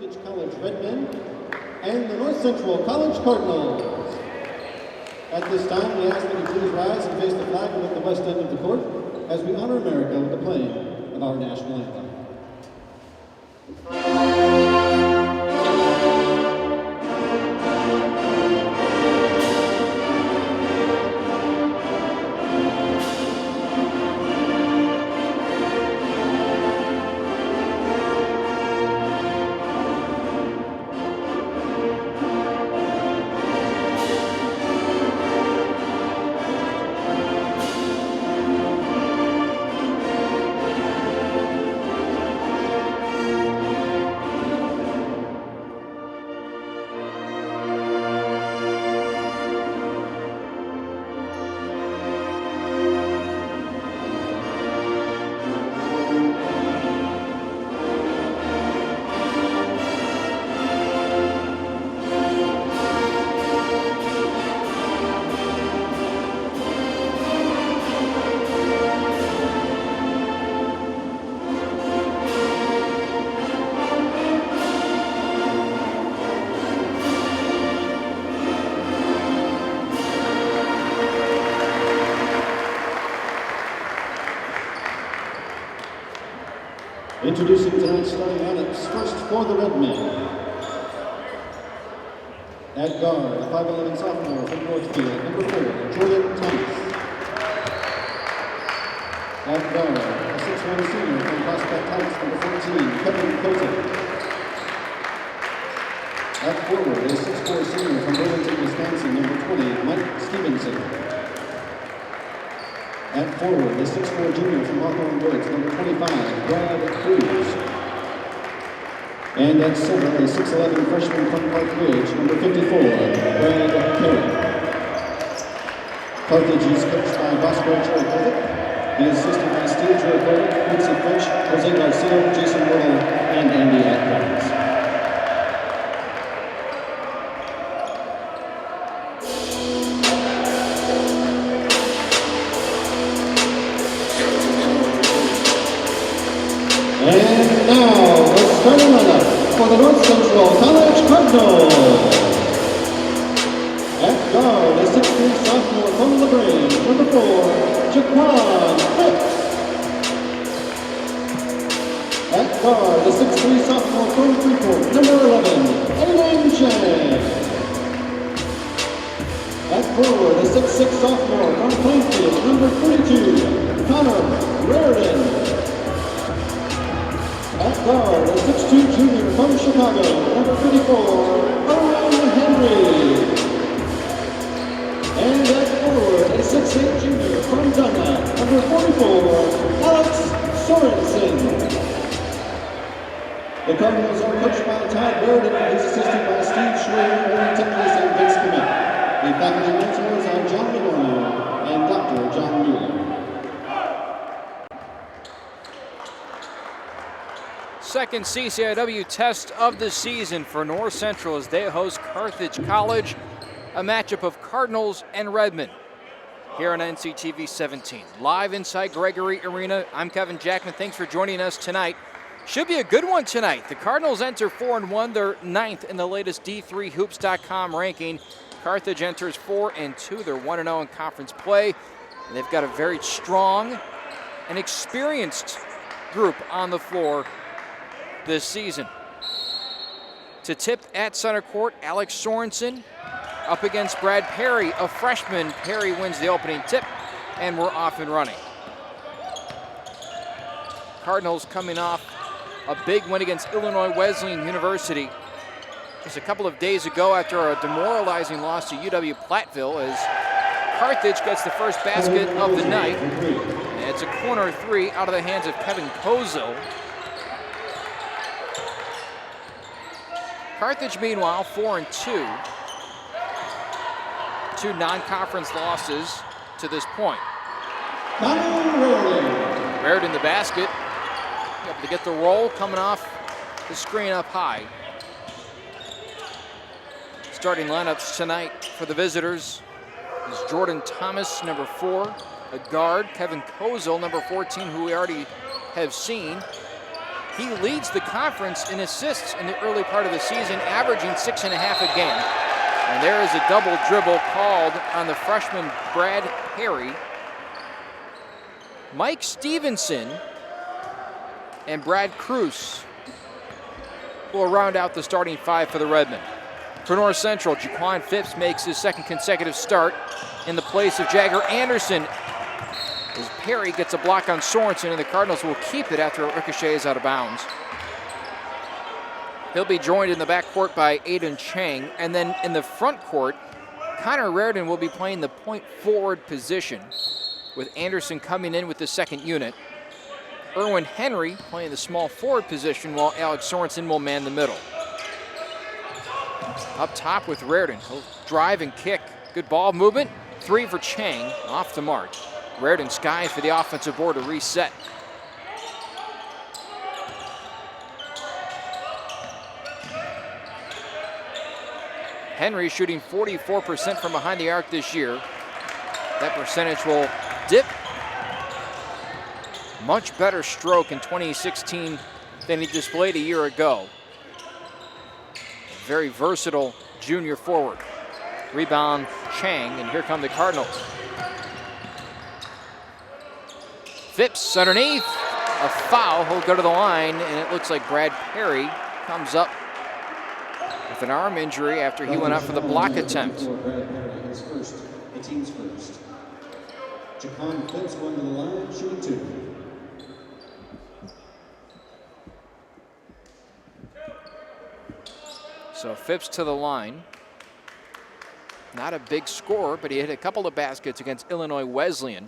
Carthage College Redmen and the North Central College Cardinals. At this time, we ask that you please rise and face the flag at the west end of the court as we honor America with the playing of our national anthem. Introducing tonight's starting lineups, first for the Redmen. At guard, a 5'11" sophomore from Northfield, number 4, Jordan Thomas. At guard, a 6'1" senior from Prospect Heights, number 14, Kevin Kozel. At forward, a 6'4" senior from Burlington, Wisconsin, number 20, Mike Stevenson. At forward, a 6'4" junior from Hawthorne Woods, number 25, Brad Cruz. And at center, a 6'11" freshman from Park Ridge, number 54, Brad Perry. Carthage is coached by Bosco Jerichovic. He is assisted by Steve Jerichovic, Quincy French, Jose Garcia, Jason Whittle, and Andy Atkins. And now, the starting lineup for the North Central College Cardinals. At guard, a 6'3" sophomore from LaGrange, number 4, Jaquan Phipps. At guard, a 6'3" sophomore from Freeport, number 11, Aiden Chang. At forward, a 6'6" sophomore from Plainfield, number 42, Connor Raridan. At guard, a 6'2" junior from Chicago, number 54, Owen Henry. And at forward, a 6'8" junior from Dunlap, number 44, Alex Sorensen. The Cardinals are coached by Todd Baird and is assisted by Steve Schrader, Ernie Templis, and Vince Kmet. The faculty mentors are John Livorno and Dr. John Mueller. Second CCIW test of the season for North Central as they host Carthage College, a matchup of Cardinals and Redmen here on NCTV 17. Live inside Gregory Arena, I'm Kevin Jackman. Thanks for joining us tonight. Should be a good one tonight. The Cardinals enter 4-1. They're 9th in the latest D3Hoops.com ranking. Carthage enters 4-2. They're 1-0 in conference play. And they've got a very strong and experienced group on the floor this season. To tip at center court, Alex Sorensen up against Brad Perry, a freshman. Perry wins the opening tip, and we're off and running. Cardinals coming off a big win against Illinois Wesleyan University just a couple of days ago after a demoralizing loss to UW-Platteville as Carthage gets the first basket of the night. And it's a corner three out of the hands of Kevin Kozel. Carthage, meanwhile, 4-2. 2 non-conference losses to this point. Raridan the basket. Able to get the roll coming off the screen up high. Starting lineups tonight for the visitors is Jordan Thomas, number 4, a guard. Kevin Kozel, number 14, who we already have seen. He leads the conference in assists in the early part of the season, averaging 6.5 a game. And there is a double dribble called on the freshman Brad Perry. Mike Stevenson and Brad Cruz will round out the starting five for the Redmen. For North Central, Jaquan Phipps makes his second consecutive start in the place of Jagger Anderson, as Perry gets a block on Sorensen, and the Cardinals will keep it after it ricochets out of bounds. He'll be joined in the backcourt by Aiden Chang, and then in the front court, Connor Reardon will be playing the point forward position, with Anderson coming in with the second unit. Erwin Henry playing the small forward position, while Alex Sorensen will man the middle. Up top with Reardon, he'll drive and kick. Good ball movement, 3 for Chang, off the mark. Reardon skies for the offensive board to reset. Henry shooting 44% from behind the arc this year. That percentage will dip. Much better stroke in 2016 than he displayed a year ago. Very versatile junior forward. Rebound Chang, and here come the Cardinals. Phipps underneath, a foul, he'll go to the line, and it looks like Brad Perry comes up with an arm injury after he went out for the block attempt. The team's first. Jaquan Phipps going to the line, shooting 2. So Phipps to the line. Not a big scorer, but he hit a couple of baskets against Illinois Wesleyan.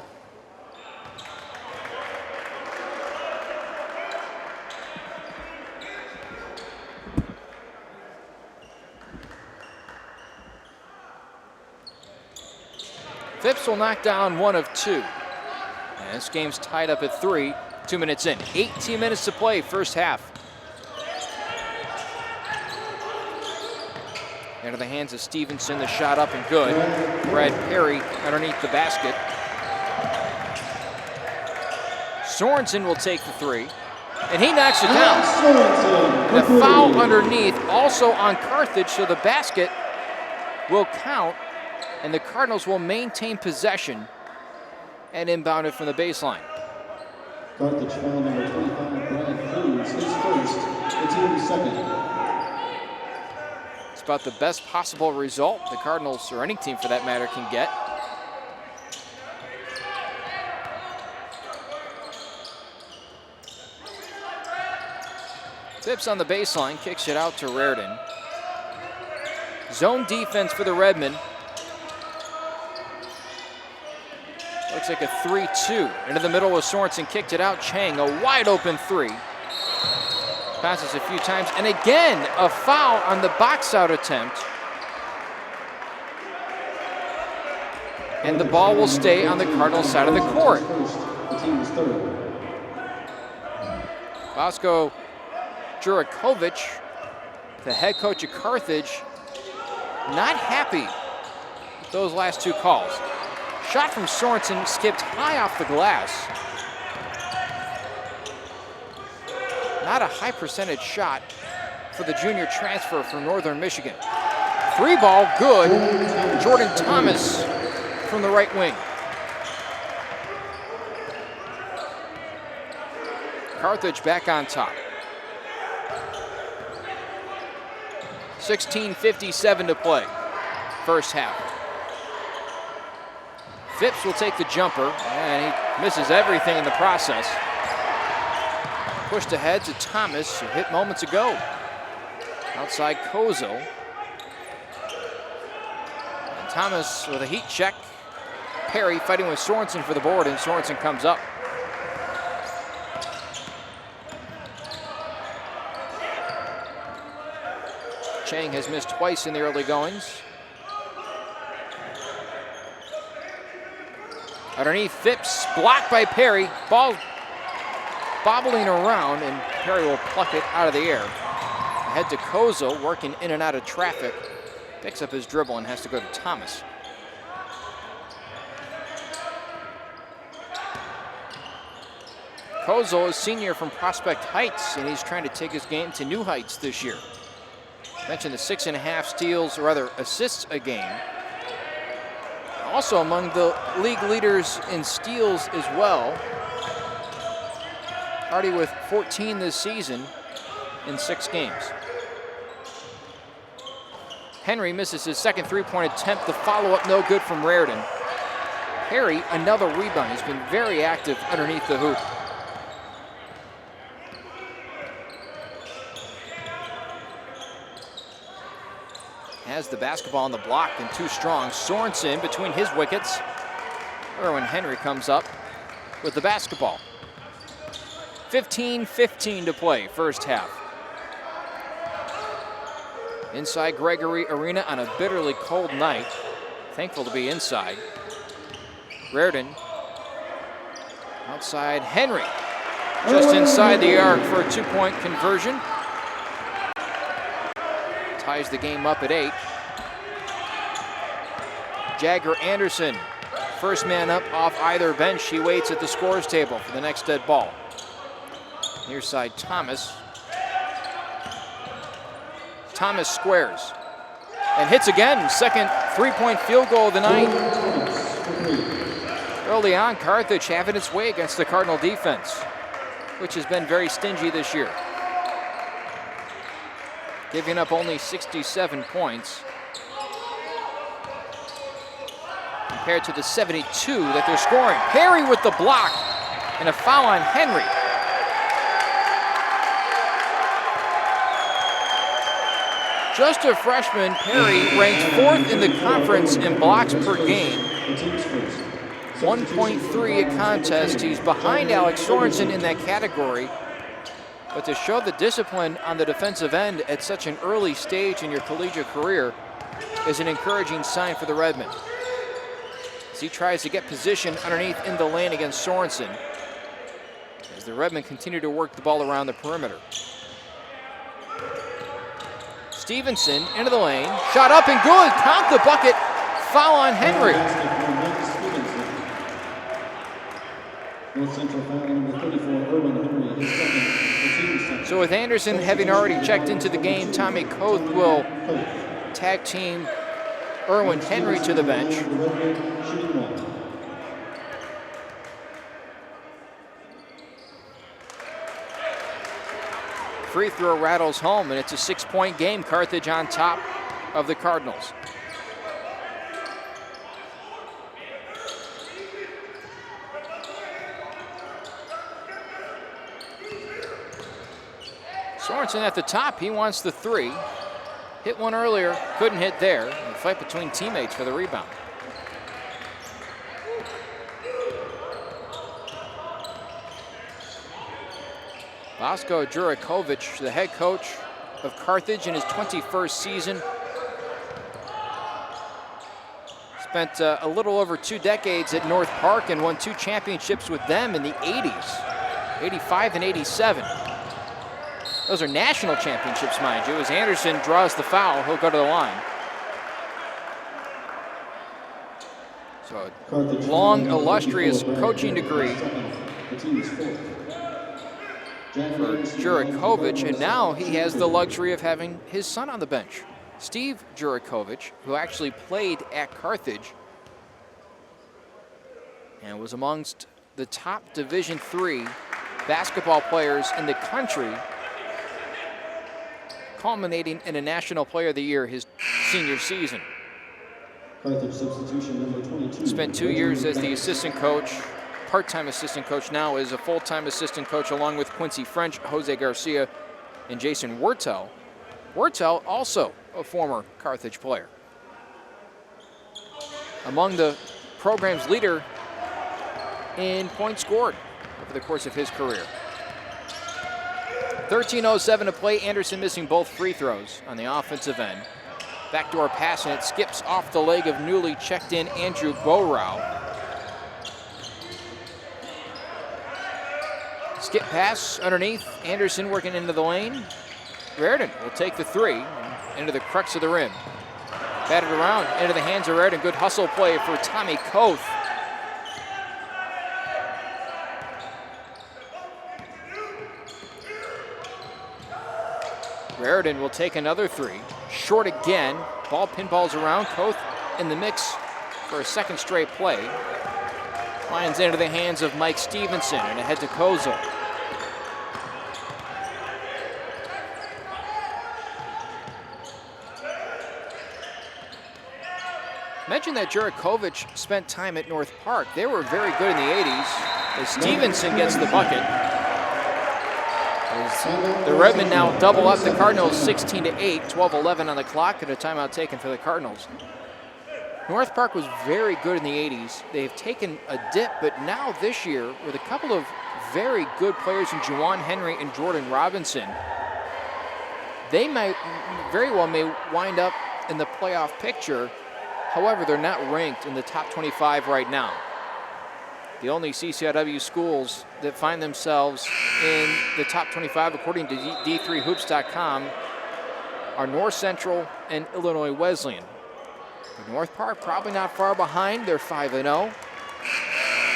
Phipps will knock down 1 of 2. And this game's tied up at 3, 2 minutes in. 18 minutes to play, first half. Into the hands of Stevenson, the shot up and good. Brad Perry underneath the basket. Sorensen will take the 3, and he knocks it down. The foul underneath, also on Carthage, so the basket will count, and the Cardinals will maintain possession and inbound it from the baseline. Carthage foul number 25, Brad Cruz, his first, the team's second. It's about the best possible result the Cardinals, or any team for that matter, can get. Phipps on the baseline, kicks it out to Reardon. Zone defense for the Redmen. Looks like a 3-2. Into the middle with Sorensen, kicked it out. Chang, a wide open 3. Passes a few times, and again, a foul on the box out attempt. And the ball will stay on the Cardinals side of the court. Bosco Jurakovic, the head coach of Carthage, not happy with those last 2 calls. Shot from Sorensen skipped high off the glass. Not a high percentage shot for the junior transfer from Northern Michigan. 3 ball, good. Jordan Thomas from the right wing. Carthage back on top. 16:57 to play, first half. Phipps will take the jumper, and he misses everything in the process. Pushed ahead to Thomas, who hit moments ago. Outside Kozo. And Thomas with a heat check. Perry fighting with Sorensen for the board, and Sorensen comes up. Chang has missed twice in the early goings. Underneath Phipps, blocked by Perry. Ball bobbling around, and Perry will pluck it out of the air. Ahead to Kozo, working in and out of traffic. Picks up his dribble and has to go to Thomas. Kozel is senior from Prospect Heights, and he's trying to take his game to new heights this year. Mentioned the 6.5 steals, or rather assists a game. Also among the league leaders in steals as well. Already with 14 this season in 6 games. Henry misses his second three-point attempt. The follow-up no good from Raritan. Perry, another rebound. He's been very active underneath the hoop. Has the basketball on the block and too strong. Sorensen between his wickets. Erwin Henry comes up with the basketball. 15:15 to play, first half. Inside Gregory Arena on a bitterly cold night. Thankful to be inside. Raritan. Outside Henry. Just inside the arc for a 2-point conversion. Ties the game up at 8. Jagger Anderson, first man up off either bench. He waits at the scores table for the next dead ball. Near side Thomas. Thomas squares and hits again. Second three-point field goal of the night. Early on, Carthage having its way against the Cardinal defense, which has been very stingy this year. Giving up only 67 points compared to the 72 that they're scoring. Perry with the block and a foul on Henry. Just a freshman, Perry ranks 4th in the conference in blocks per game. 1.3 a contest. He's behind Alex Sorensen in that category. But to show the discipline on the defensive end at such an early stage in your collegiate career is an encouraging sign for the Redmen. As he tries to get position underneath in the lane against Sorensen, as the Redmen continue to work the ball around the perimeter. Stevenson into the lane, shot up and good, count the bucket, foul on Henry. So with Anderson having already checked into the game, Tommy Koth will tag team Erwin Henry to the bench. Free throw rattles home, and it's a 6-point game. Carthage on top of the Cardinals. Sorensen at the top, he wants the 3. Hit one earlier, couldn't hit there. And a fight between teammates for the rebound. Bosko Jurikovic, the head coach of Carthage in his 21st season. Spent a little over 2 decades at North Park and won 2 championships with them in the 80s, 85 and 87. Those are national championships, mind you. As Anderson draws the foul, he'll go to the line. So a long, illustrious coaching degree for Jurikovic, and now he has the luxury of having his son on the bench. Steve Jurikovic, who actually played at Carthage and was amongst the top Division III basketball players in the country, culminating in a National Player of the Year his senior season. Carthage substitution number 22. Spent 2 years as the assistant coach, part-time assistant coach, now is a full-time assistant coach along with Quincy French, Jose Garcia, and Jason Wertel. Wertel also a former Carthage player. Among the program's leader in points scored over the course of his career. 13:07 to play. Anderson missing both free throws on the offensive end. Backdoor pass, and it skips off the leg of newly checked in Andrew Borow. Skip pass underneath. Anderson working into the lane. Raritan will take the 3 into the crux of the rim. Batted around into the hands of Raritan. Good hustle play for Tommy Koth. Raritan will take another three. Short again. Ball pinballs around. Koth in the mix for a second straight play. Flies into the hands of Mike Stevenson and ahead to Kozel. Mentioned that Jurakovic spent time at North Park. They were very good in the 80s. As Stevenson gets the bucket. As the Redmen now double up the Cardinals 16-8, 12-11 on the clock, and a timeout taken for the Cardinals. North Park was very good in the 80s. They've taken a dip, but now this year, with a couple of very good players in Juwan Henry and Jordan Robinson, they might very well may wind up in the playoff picture. However, they're not ranked in the top 25 right now. The only CCIW schools that find themselves in the top 25, according to D3Hoops.com, are North Central and Illinois Wesleyan. But North Park probably not far behind. They're 5-0.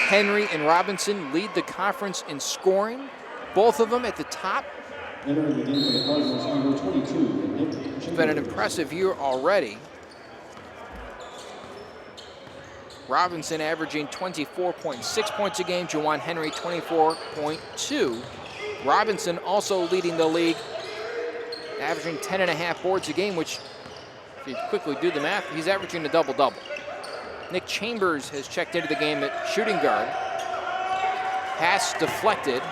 Henry and Robinson lead the conference in scoring. Both of them at the top. It's been an impressive year already. Robinson averaging 24.6 points a game. Juwan Henry 24.2. Robinson also leading the league, averaging 10.5 boards a game, which, if you quickly do the math, he's averaging a double-double. Nick Chambers has checked into the game at shooting guard. Pass deflected.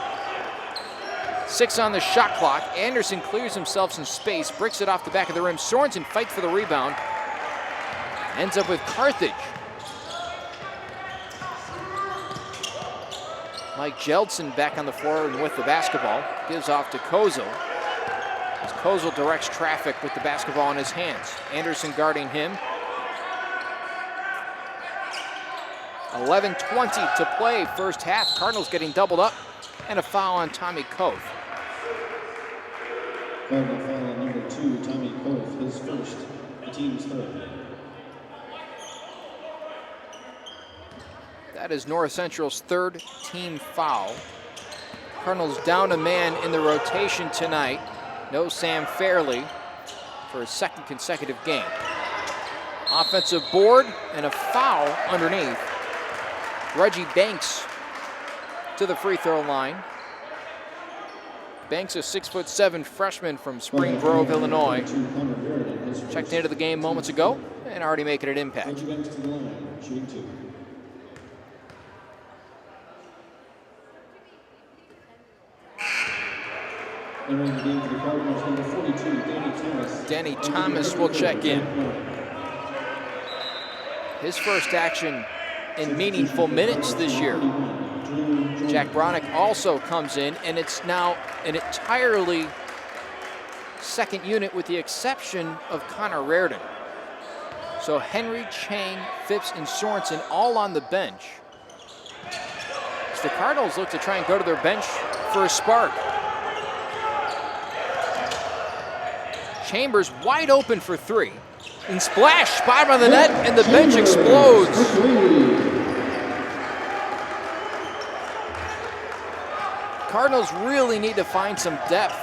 6 on the shot clock. Anderson clears himself some space, breaks it off the back of the rim. Sorensen fights for the rebound. Ends up with Carthage. Mike Jeldson back on the floor and with the basketball. Gives off to Kozel. As Kozel directs traffic with the basketball in his hands. Anderson guarding him. 11:20 to play first half. Cardinals getting doubled up. And a foul on Tommy Koth. Cardinal foul on number 2, Tommy Koth, his first, the team's third. That is North Central's third team foul. Cardinals down a man in the rotation tonight. No Sam Fairley for a second consecutive game. Offensive board and a foul underneath. Reggie Banks to the free throw line. Banks, a 6'7" freshman from Spring Grove, Illinois. Checked into the game moments ago and already making an impact. Reggie Banks to the line, shooting 2. Entering the game for the Cardinals, number 42, Danny Thomas. Danny Thomas will check in. His first action in meaningful minutes this year. Jack Bronick also comes in, and it's now an entirely second unit with the exception of Connor Raritan. So Henry, Chang, Phipps, and Sorensen all on the bench. As the Cardinals look to try and go to their bench for a spark. Chambers wide open for 3. And splash, spot on the net, and the bench explodes. Cardinals really need to find some depth.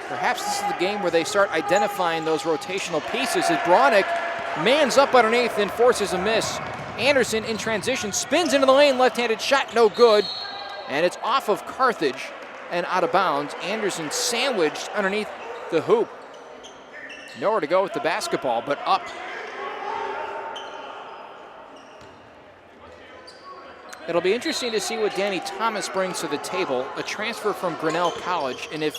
Perhaps this is the game where they start identifying those rotational pieces as Bronick mans up underneath and forces a miss. Anderson in transition, spins into the lane, left-handed shot, no good. And it's off of Carthage and out of bounds. Anderson sandwiched underneath the hoop. Nowhere to go with the basketball, but up. It'll be interesting to see what Danny Thomas brings to the table, a transfer from Grinnell College. And if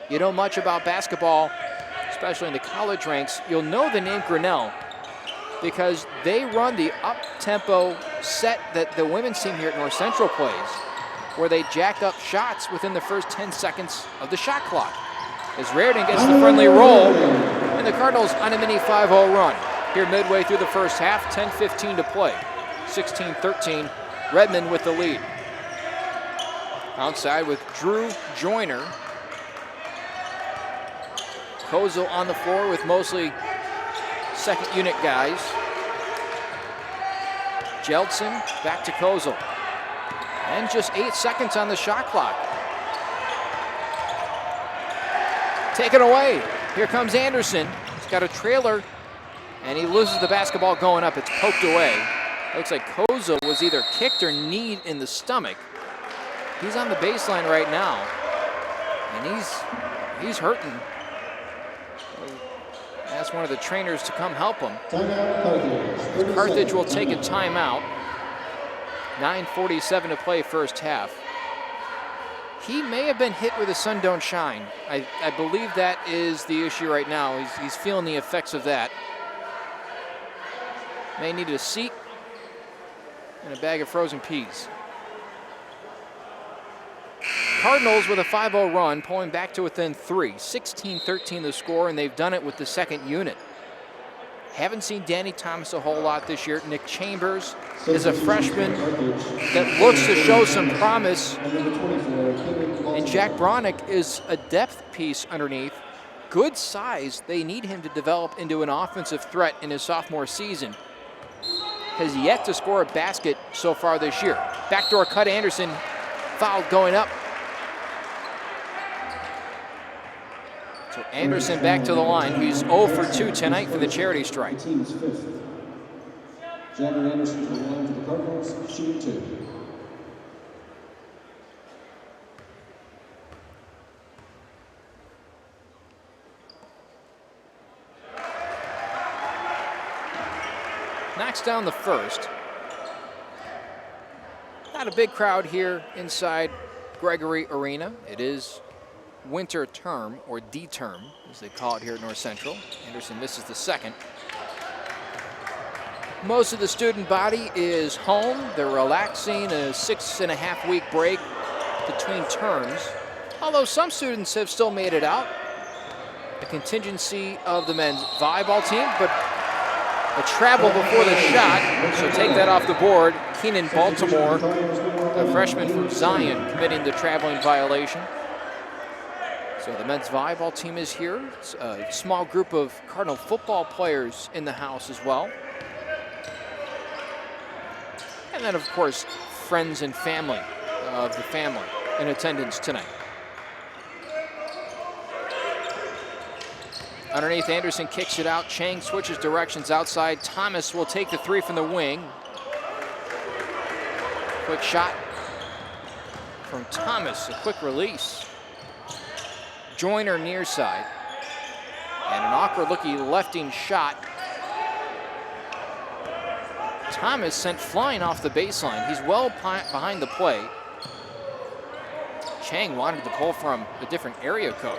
you know much about basketball, especially in the college ranks, you'll know the name Grinnell because they run the up-tempo set that the women's team here at North Central plays, where they jack up shots within the first 10 seconds of the shot clock. As Raritan gets the friendly roll, and the Cardinals on a mini 5-0 run. Here midway through the first half, 10:15 to play. 16-13, Redmond with the lead. Outside with Drew Joyner. Kozel on the floor with mostly second unit guys. Jeldson back to Kozel. And just 8 seconds on the shot clock. taken away. Here comes Anderson. He's got a trailer, and he loses the basketball going up. It's poked away. Looks like Koza was either kicked or kneed in the stomach. He's on the baseline right now, and he's hurting. Ask one of the trainers to come help him. Carthage will take a timeout. 9:47 to play first half. He may have been hit with a sun don't shine. I believe that is the issue right now. He's feeling the effects of that. May need a seat and a bag of frozen peas. Cardinals with a 5-0 run, pulling back to within 3. 16-13 the score, and they've done it with the second unit. Haven't seen Danny Thomas a whole lot this year. Nick Chambers is a freshman that looks to show some promise. And Jack Bronick is a depth piece underneath. Good size. They need him to develop into an offensive threat in his sophomore season. Has yet to score a basket so far this year. Backdoor cut, Anderson. Foul going up. So Anderson back to the line. He's 0 for 2 tonight for the charity stripe. Team's fifth. Jagger Anderson to the line for the Cardinals, shooting 2. Knocks down the first. Not a big crowd here inside Gregory Arena. It is winter term, or D-term, as they call it here at North Central. Anderson misses the second. Most of the student body is home. They're relaxing, a 6.5-week break between terms. Although some students have still made it out. A contingency of the men's volleyball team, but a travel before the shot, so take that off the board. Keenan Baltimore, a freshman from Zion, committing the traveling violation. So the men's volleyball team is here. It's a small group of Cardinal football players in the house as well. And then, of course, friends and family of the family in attendance tonight. Underneath, Anderson kicks it out. Chang switches directions outside. Thomas will take the 3 from the wing. Quick shot from Thomas, a quick release. Joyner near side. And an awkward-looking lefting shot. Thomas sent flying off the baseline. He's well behind the play. Chang wanted to pull from a different area code.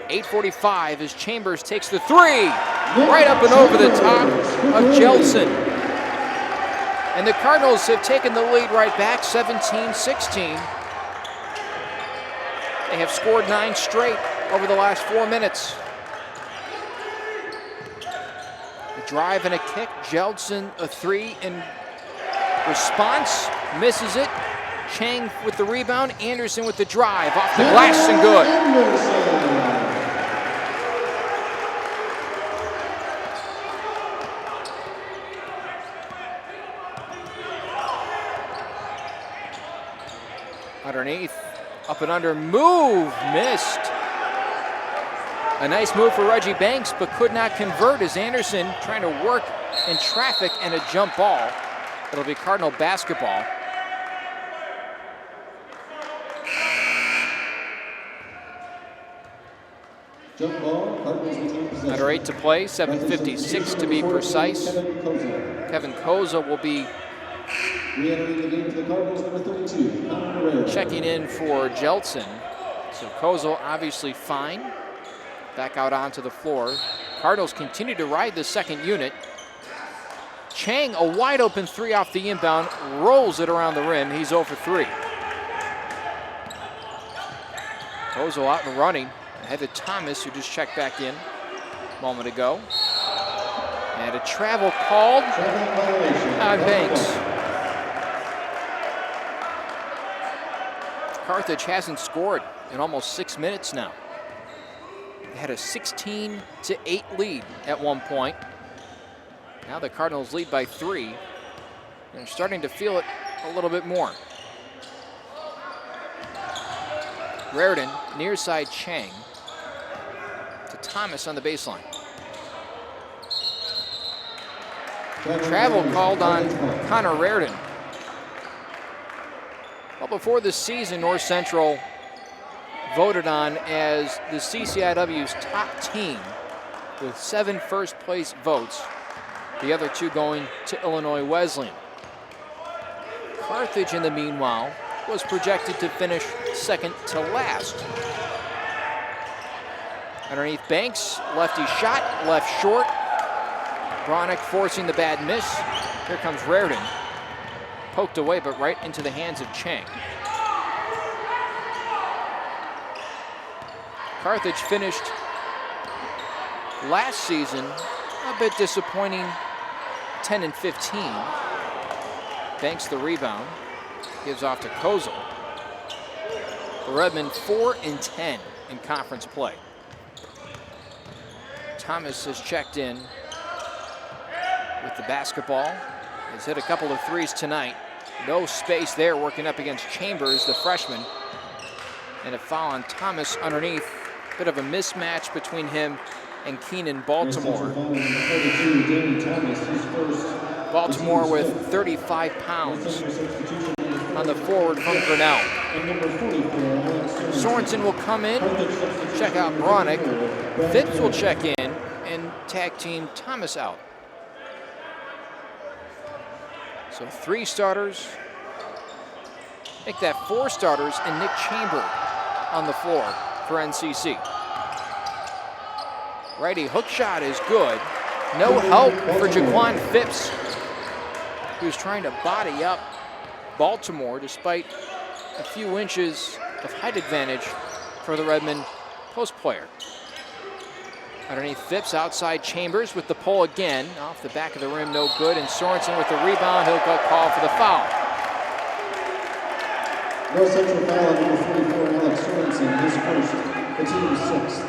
8:45 as Chambers takes the 3. Right up and over the top of Jeltsin. And the Cardinals have taken the lead right back, 17-16. They have scored 9 straight over the last 4 minutes. A drive and a kick. Jeltsin a 3 in response. Misses it. Chang with the rebound. Anderson with the drive. Off the glass and good. Underneath. Up and under, move, missed. A nice move for Reggie Banks, but could not convert as Anderson trying to work in traffic and a jump ball. It'll be Cardinal basketball. Jump ball, Cardinals retain possession. Under 8 to play, 7:56 to be precise. Kevin Koza will be re-entering the game for the Cardinals, number 32, checking in for Jeltsin. So Koza obviously fine. Back out onto the floor. Cardinals continue to ride the second unit. Chang, a wide open 3 off the inbound, rolls it around the rim. He's 0 for 3. Koza out and running. Ahead of Thomas, who just checked back in a moment ago. And a travel called on Banks. Carthage hasn't scored in almost 6 minutes now. They had a 16-8 lead at one point. Now the Cardinals lead by 3. They're starting to feel it a little bit more. Raritan, near side Chang to Thomas on the baseline. Travel called on Connor Raritan. Well, before the season, North Central voted on as the CCIW's top team with 7 first place votes, the other 2 going to Illinois Wesleyan. Carthage, in the meanwhile, was projected to finish second to last. Underneath Banks, lefty shot, left short. Bronick forcing the bad miss. Here comes Raritan. Poked away, but right into the hands of Chang. Carthage finished last season a bit disappointing, 10-15. Banks the rebound, gives off to Kozel. The Redmen 4-10 in conference play. Thomas has checked in with the basketball. He's hit a couple of threes tonight. No space there, working up against Chambers, the freshman. And a foul on Thomas underneath. Bit of a mismatch between him and Keenan Baltimore. Baltimore with 35 pounds on the forward from Grinnell. Sorensen will come in, check out Bronick. Phipps will check in and tag team Thomas out. So 3 starters, make that 4 starters, and Nick Chamber on the floor for NCC. Righty hook shot is good. No help for Jaquan Phipps, who's trying to body up Baltimore despite a few inches of height advantage for the Redmen post player. Underneath Phipps, outside Chambers with the pull again. Off the back of the rim, no good. And Sorensen with the rebound, he'll go call for the foul. North Central foul on number 44, Alex Sorensen, his first, the team's 6th.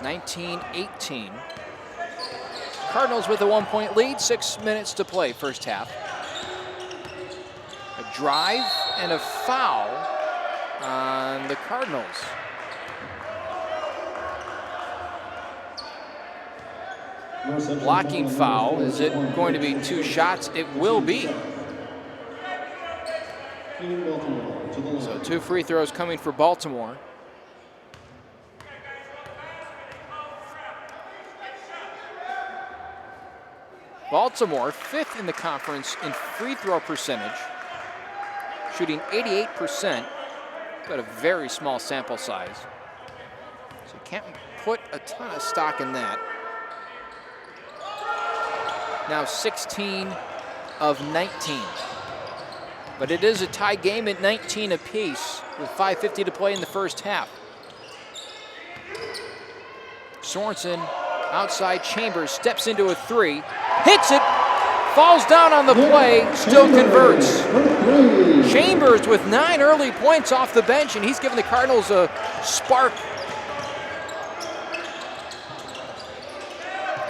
(19-18). Cardinals with a 1-point lead, 6 minutes to play, first half. A drive and a foul on the Cardinals. Blocking foul. Is it going to be 2 shots? It will be. So 2 free throws coming for Baltimore. Baltimore, 5th in the conference in free throw percentage, shooting 88%, but a very small sample size. So you can't put a ton of stock in that. Now 16 of 19. But it is a tie game at 19 apiece with 5:50 to play in the first half. Sorensen outside Chambers, steps into a 3, hits it, falls down on the play, still converts. Chambers with 9 early points off the bench, and he's given the Cardinals a spark.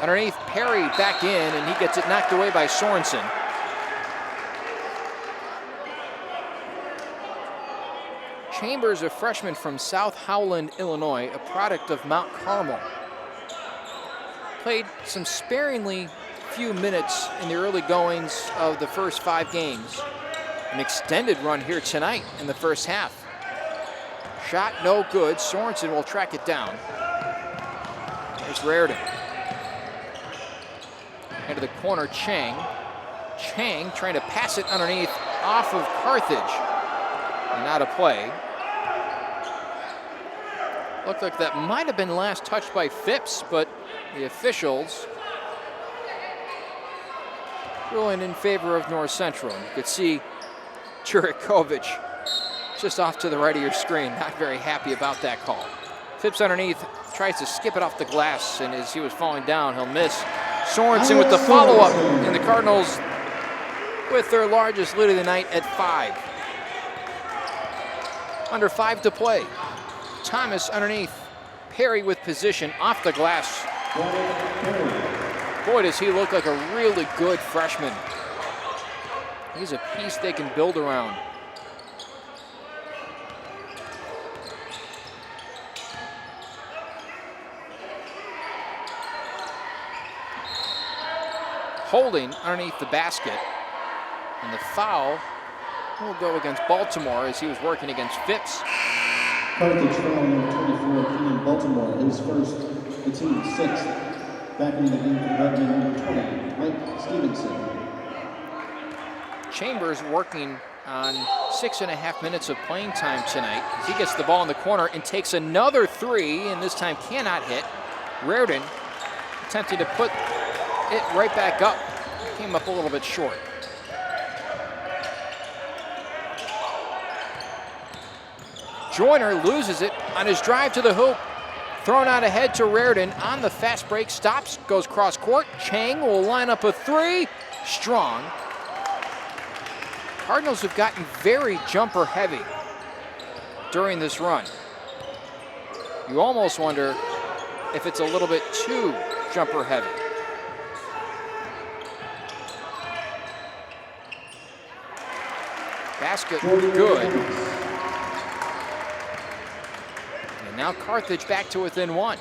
Underneath, Perry back in, and he gets it knocked away by Sorensen. Chambers, a freshman from South Howland, Illinois, a product of Mount Carmel. Played some sparingly few minutes in the early goings of the first 5 games. An extended run here tonight in the first half. Shot no good. Sorensen will track it down. There's Raritan. Into the corner, Chang. Chang trying to pass it underneath off of Carthage. And out of play. Looked like that might have been last touched by Phipps, but the officials ruling in favor of North Central. You could see Jurikovic just off to the right of your screen, not very happy about that call. Phipps underneath, tries to skip it off the glass, and as he was falling down, he'll miss. Sorensen with the follow-up, and the Cardinals with their largest lead of the night at 5. Under 5 to play. Thomas underneath. Perry with position off the glass. Boy, does he look like a really good freshman. He's a piece they can build around. Holding underneath the basket. And the foul will go against Baltimore as he was working against Phipps. Carthage foul number 24, Keenan Baltimore, his first, the team's sixth. Back in the game for Redmond, number 20, Mike Stevenson. Chambers working on 6.5 minutes of playing time tonight. He gets the ball in the corner and takes another three, and this time cannot hit. Reardon attempting to put it right back up. Came up a little bit short. Joyner loses it on his drive to the hoop. Thrown out ahead to Reardon on the fast break. Stops, goes cross court. Chang will line up a three. Strong. Cardinals have gotten very jumper heavy during this run. You almost wonder if it's a little bit too jumper heavy. Basket good. And now Carthage back to within one.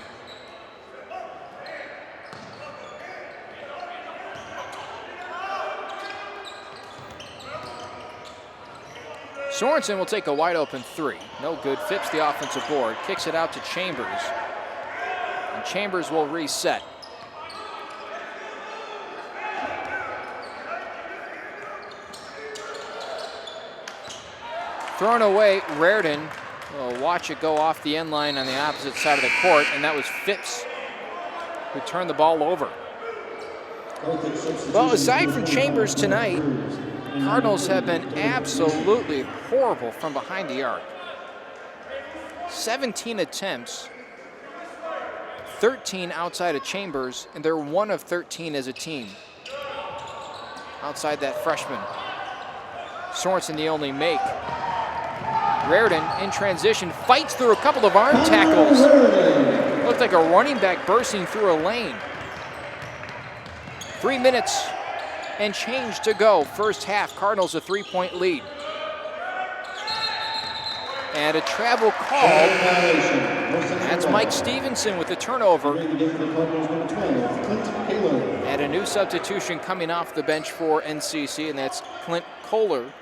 Sorensen will take a wide open three. No good. Phipps the offensive board. Kicks it out to Chambers. And Chambers will reset. Thrown away. Reardon will watch it go off the end line on the opposite side of the court. And that was Phipps who turned the ball over. Well, aside from Chambers tonight, Cardinals have been absolutely horrible from behind the arc. 17 attempts, 13 outside of Chambers, and they're 1 of 13 as a team. Outside that freshman. Sorensen the only make. Reardon in transition, fights through a couple of arm tackles. Looked like a running back bursting through a lane. 3 minutes and change to go. First half, Cardinals a 3-point lead. And a travel call. That's Mike Stevenson with the turnover. And a new substitution coming off the bench for NCC, and that's Clint Kohler.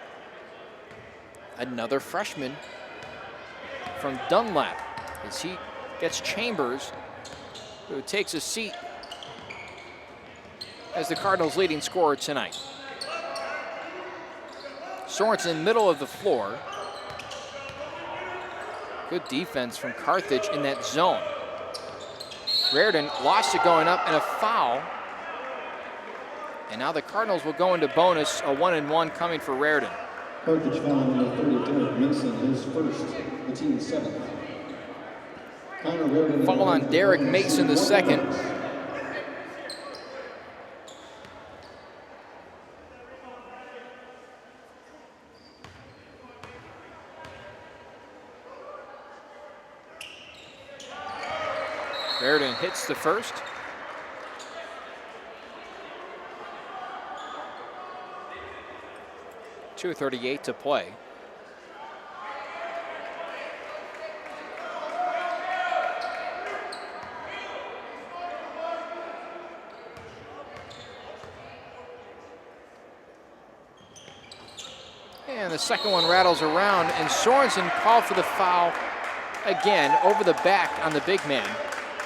Another freshman from Dunlap as he gets Chambers, who takes a seat as the Cardinals' leading scorer tonight. Sorensen, middle of the floor. Good defense from Carthage in that zone. Reardon lost it going up and a foul. And now the Cardinals will go into bonus, a 1-and-1 coming for Reardon. Carthage foul number 30, Derek Mason, his first, the team's seventh. Foul on Derek Mason the second. Reardon hits the first. .238 to play. And the second one rattles around, and Sorensen called for the foul again over the back on the big man.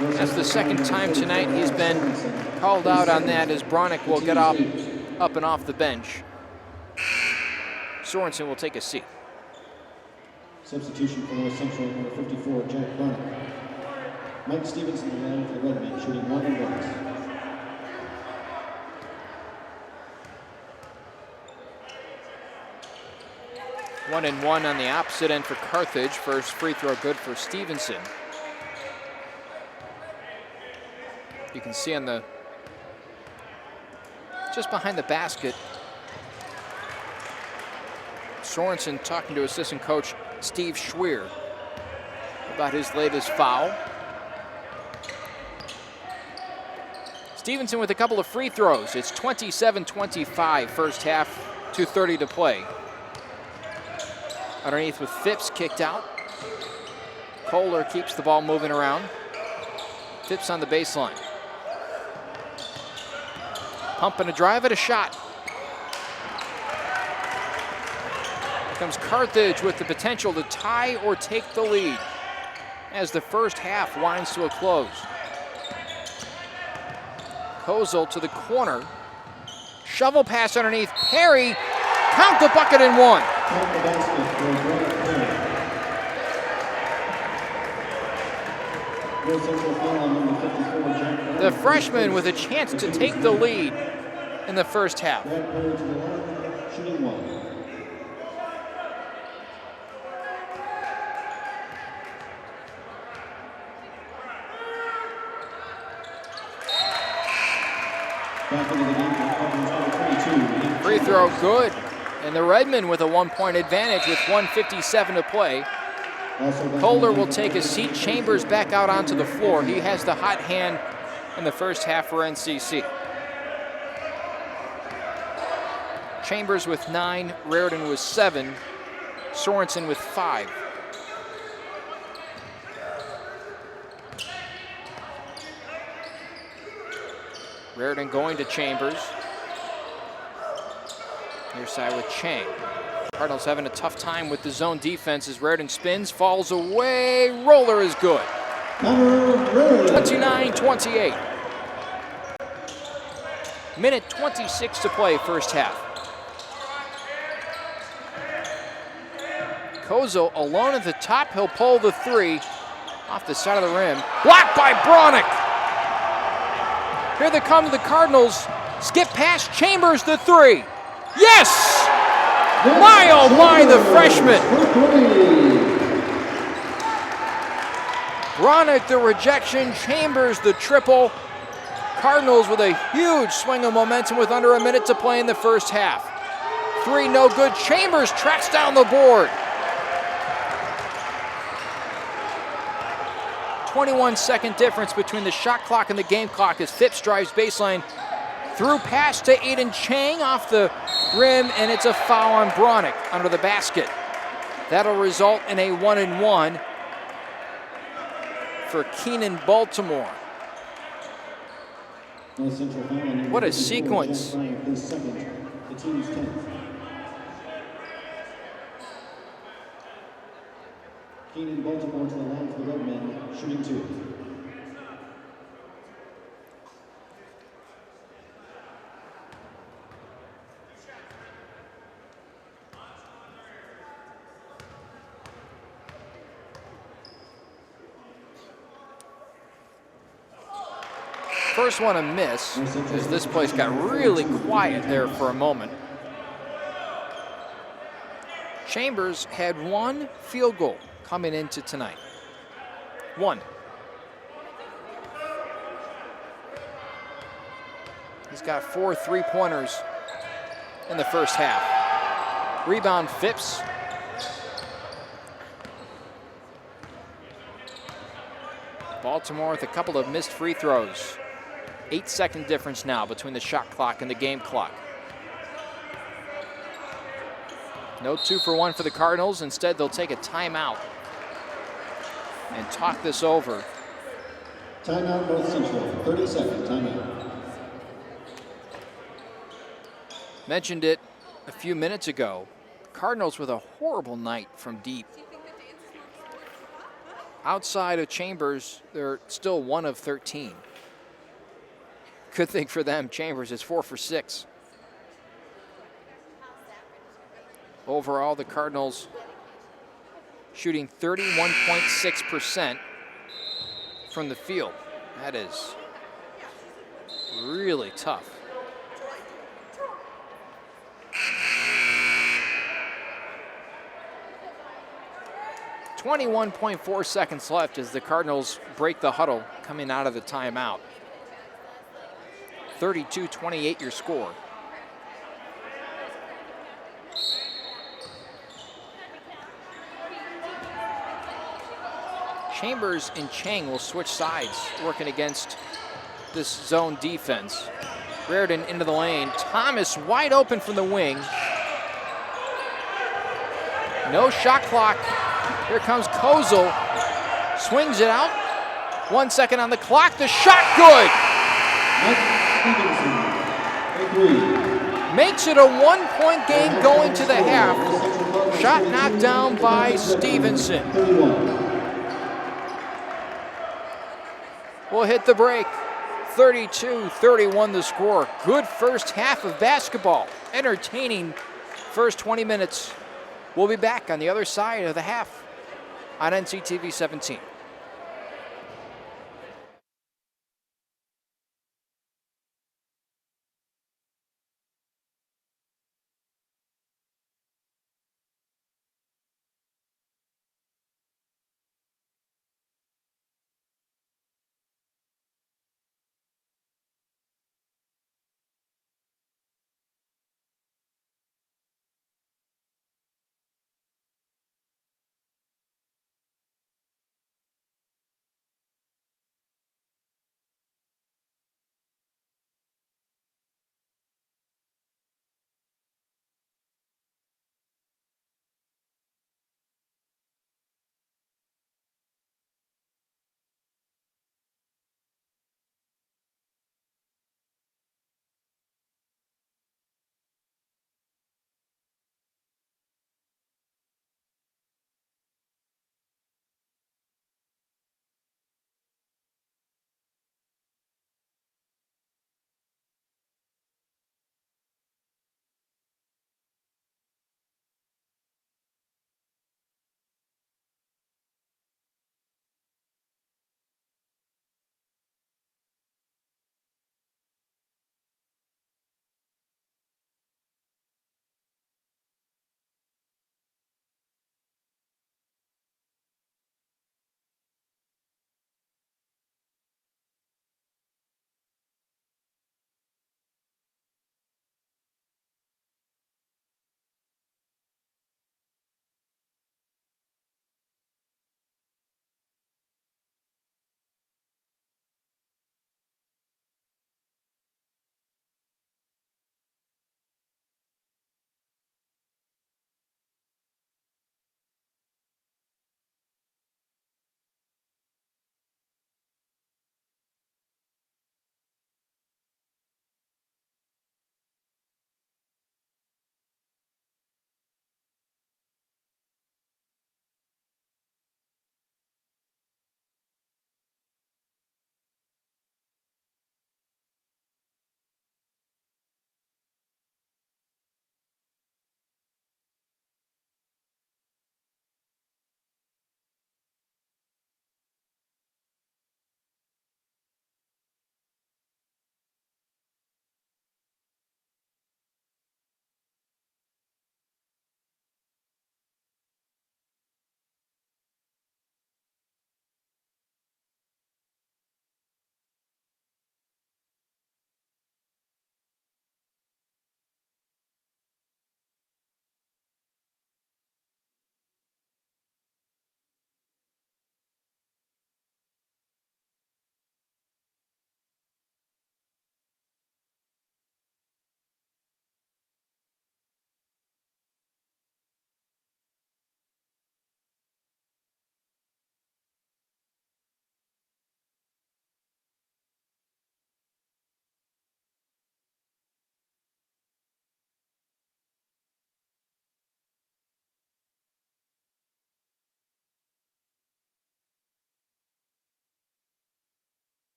That's the second time tonight he's been called out on that, as Bronick will get up and off the bench. Sorensen will take a seat. Substitution for North Central, number 54, Jack Bronick. Mike Stevenson, the man for the Redmen, shooting 1 and 1. 1-and-1 on the opposite end for Carthage. First free throw good for Stevenson. You can see on the, just behind the basket, Sorensen talking to assistant coach Steve Schweer about his latest foul. Stevenson with a couple of free throws. It's 27-25, first half, 2:30 to play. Underneath with Phipps kicked out. Kohler keeps the ball moving around. Phipps on the baseline. Pump and a drive at a shot. Here comes Carthage with the potential to tie or take the lead as the first half winds to a close. Kozel to the corner. Shovel pass underneath. Perry, count the bucket and one. The freshman with a chance to take the lead in the first half. Free throw good. And the Redmen with a 1-point advantage with 1:57 to play. Kohler will take a seat. Chambers back out onto the floor. He has the hot hand in the first half for NCC. Chambers with 9, Raritan with 7, Sorensen with 5. Raritan going to Chambers. Near side with Chang. Cardinals having a tough time with the zone defense as Raritan spins, falls away. Roller is good. 29-28. Minute 26 to play, first half. Kozel alone at the top. He'll pull the three off the side of the rim. Blocked by Bronick. Here they come to the Cardinals. Skip past Chambers, the three. Yes! My, oh my, the freshman. Bronick, the rejection. Chambers, the triple. Cardinals with a huge swing of momentum with under a minute to play in the first half. Three, no good. Chambers tracks down the board. 21-second difference between the shot clock and the game clock as Phipps drives baseline. Through pass to Aiden Chang off the rim, and it's a foul on Bronick under the basket. That'll result in a 1-and-1 for Keenan Baltimore. What a sequence. Keenan Baltimore to the line for the Redmen, shooting 2. First one a miss, as this place got really quiet there for a moment. Chambers had one field goal coming into tonight. One. He's got 4 3-pointers in the first half. Rebound Phipps. Baltimore with a couple of missed free throws. 8-second difference now between the shot clock and the game clock. No 2-for-1 for the Cardinals. Instead, they'll take a timeout and talk this over. Timeout, North Central. 30-second timeout. Mentioned it a few minutes ago. Cardinals with a horrible night from deep. Outside of Chambers, they're still 1 of 13. Good thing for them, Chambers is 4 for 6. Overall, the Cardinals shooting 31.6% from the field. That is really tough. .4 seconds left as the Cardinals break the huddle coming out of the timeout. 32-28 your score. Chambers and Chang will switch sides, working against this zone defense. Reardon into the lane. Thomas wide open from the wing. No shot clock. Here comes Kozel. Swings it out. 1 second on the clock. The shot good. Makes it a 1-point game going to the half. Shot knocked down by Stevenson. We'll hit the break. 32-31 the score. Good first half of basketball. Entertaining first 20 minutes. We'll be back on the other side of the half on NCTV 17.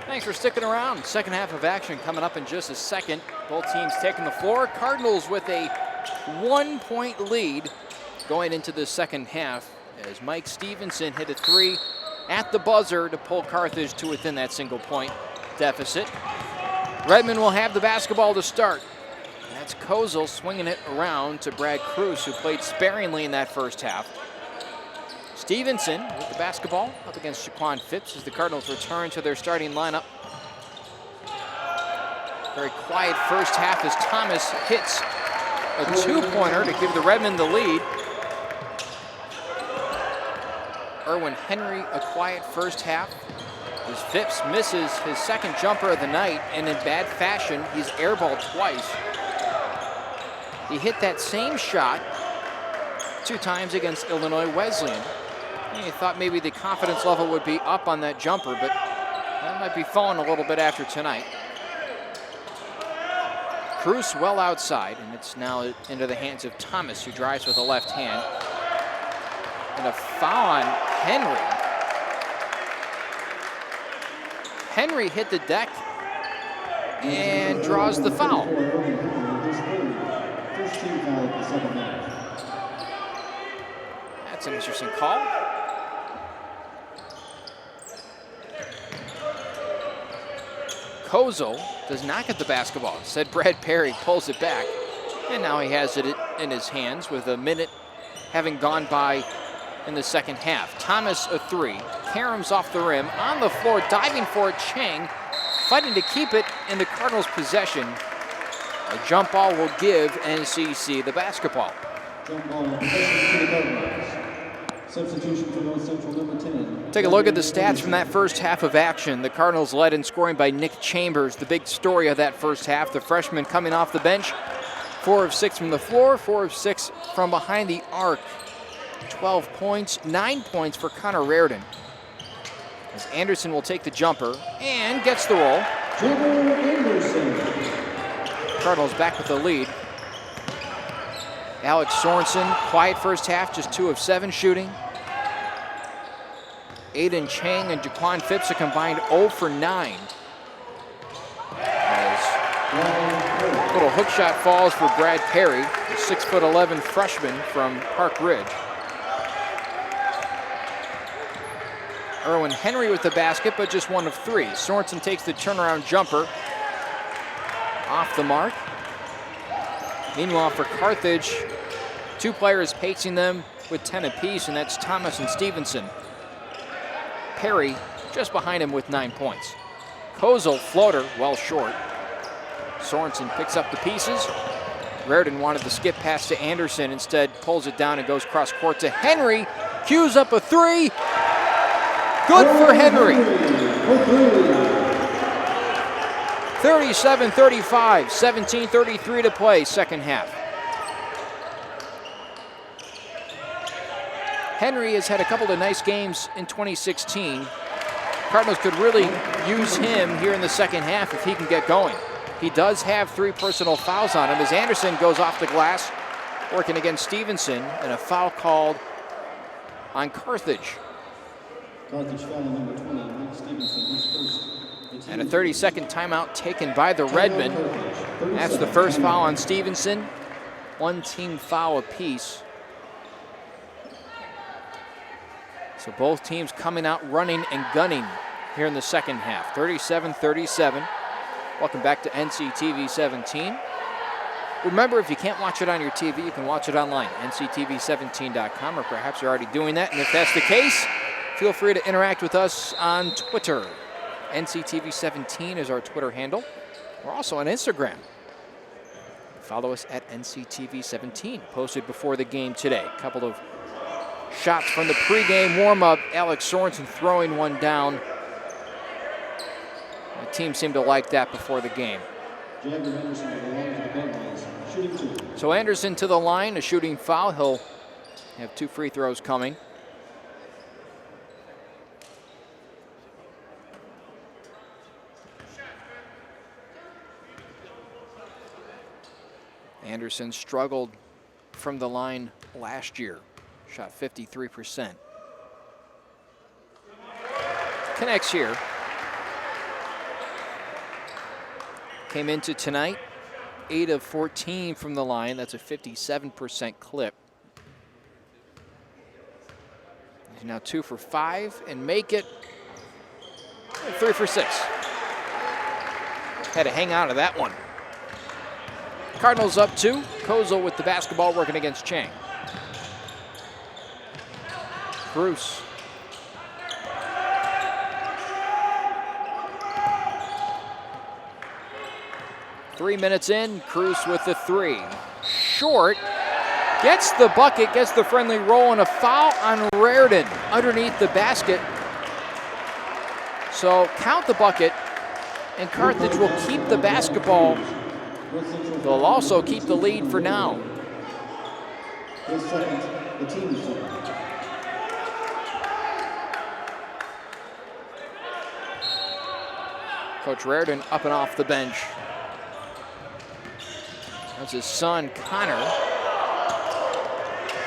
Thanks for sticking around. Second half of action coming up in just a second. Both teams taking the floor. Cardinals with a 1-point lead going into the second half as Mike Stevenson hit a 3 at the buzzer to pull Carthage to within that single-point deficit. Redmond will have the basketball to start. That's Kozel swinging it around to Brad Cruz, who played sparingly in that first half. Stevenson with the basketball up against Jaquan Phipps as the Cardinals return to their starting lineup. Very quiet first half as Thomas hits a 2-pointer to give the Redmond the lead. Erwin Henry, a quiet first half as Phipps misses his second jumper of the night, and in bad fashion, he's airballed twice. He hit that same shot 2 times against Illinois Wesleyan. And you thought maybe the confidence level would be up on that jumper, but that might be falling a little bit after tonight. Cruz well outside, and it's now into the hands of Thomas, who drives with the left hand. And a foul on Henry. Henry hit the deck and draws the foul. That's an interesting call. Kozel does not get the basketball. Instead, Brad Perry pulls it back, and now he has it in his hands with a minute having gone by in the second half. Thomas a 3, caroms off the rim, on the floor, diving for it, Chang, fighting to keep it in the Cardinals' possession. A jump ball will give NCC the basketball. Jump ball, possession to the Cardinals. Substitution for North Central, number 10. Take a look at the stats from that first half of action. The Cardinals led in scoring by Nick Chambers, the big story of that first half. The freshman coming off the bench, 4 of 6 from the floor, 4 of 6 from behind the arc. 12 points, 9 points for Connor Reardon. As Anderson will take the jumper and gets the roll. Trevor Anderson. Cardinals back with the lead. Alex Sorensen, quiet first half, just 2 of 7 shooting. Aiden Chang and Jaquan Phipps a combined 0 for 9. As little hook shot falls for Brad Perry, the 6'11" freshman from Park Ridge. Erwin Henry with the basket, but just 1 of 3. Sorensen takes the turnaround jumper off the mark. Meanwhile, for Carthage, 2 players pacing them with 10 apiece, and that's Thomas and Stevenson. Perry just behind him with 9 points. Kozel, floater, well short. Sorensen picks up the pieces. Reardon wanted the skip pass to Anderson, instead pulls it down and goes cross court to Henry. Cues up a 3. Good for Henry. 37-35, 17:33 to play, second half. Henry has had a couple of nice games in 2016. Cardinals could really use him here in the second half if he can get going. He does have 3 personal fouls on him as Anderson goes off the glass, working against Stevenson, and a foul called on Carthage. Carthage foul on number 20, Mike Stevenson, his first. And a 30-second timeout taken by the Redmen. That's the first foul on Stevenson. 1 team foul apiece. So both teams coming out running and gunning here in the second half. 37-37. Welcome back to NCTV 17. Remember, if you can't watch it on your TV, you can watch it online, nctv17.com, or perhaps you're already doing that. And if that's the case, feel free to interact with us on Twitter. NCTV17 is our Twitter handle. We're also on Instagram. Follow us at NCTV17, posted before the game today. A couple of shots from the pregame warm-up. Alex Sorensen throwing one down. The team seemed to like that before the game. So Anderson to the line, a shooting foul. He'll have 2 free throws coming. Anderson struggled from the line last year. Shot 53%. Connects here. Came into tonight 8 of 14 from the line. That's a 57% clip. He's now 2 for 5 and make it 3 for 6. Had to hang out of that one. Cardinals up 2. Kozel with the basketball working against Chang. Bruce. Three minutes in, Cruz with the 3. Short, gets the bucket, gets the friendly roll, and a foul on Raridan underneath the basket. So count the bucket, and Carthage will keep the basketball. They'll also keep the lead for now. Coach Raridan up and off the bench. That's his son, Connor,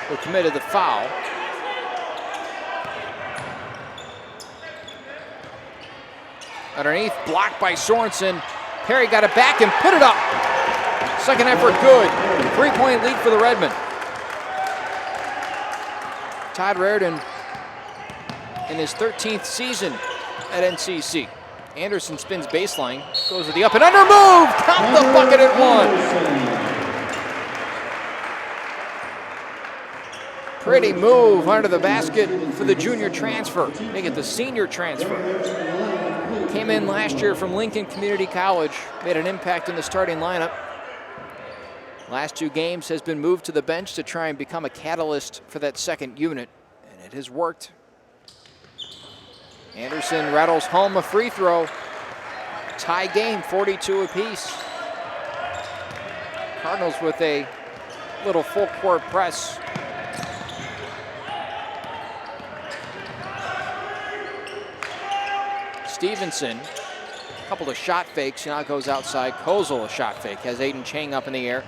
who committed the foul. Underneath, blocked by Sorensen. Perry got it back and put it up. Second effort good. 3-point lead for the Redmen. Todd Raridan in his 13th season at NCC. Anderson spins baseline, goes to the up and under move. Count the bucket at 1. Pretty move under the basket for the junior transfer. Make it the senior transfer. Came in last year from Lincoln Community College, made an impact in the starting lineup. Last 2 games has been moved to the bench to try and become a catalyst for that second unit, and it has worked. Anderson rattles home a free throw. Tie game, 42 apiece. Cardinals with a little full court press. Stevenson, a couple of shot fakes, now goes outside. Kozel, a shot fake, has Aiden Chang up in the air.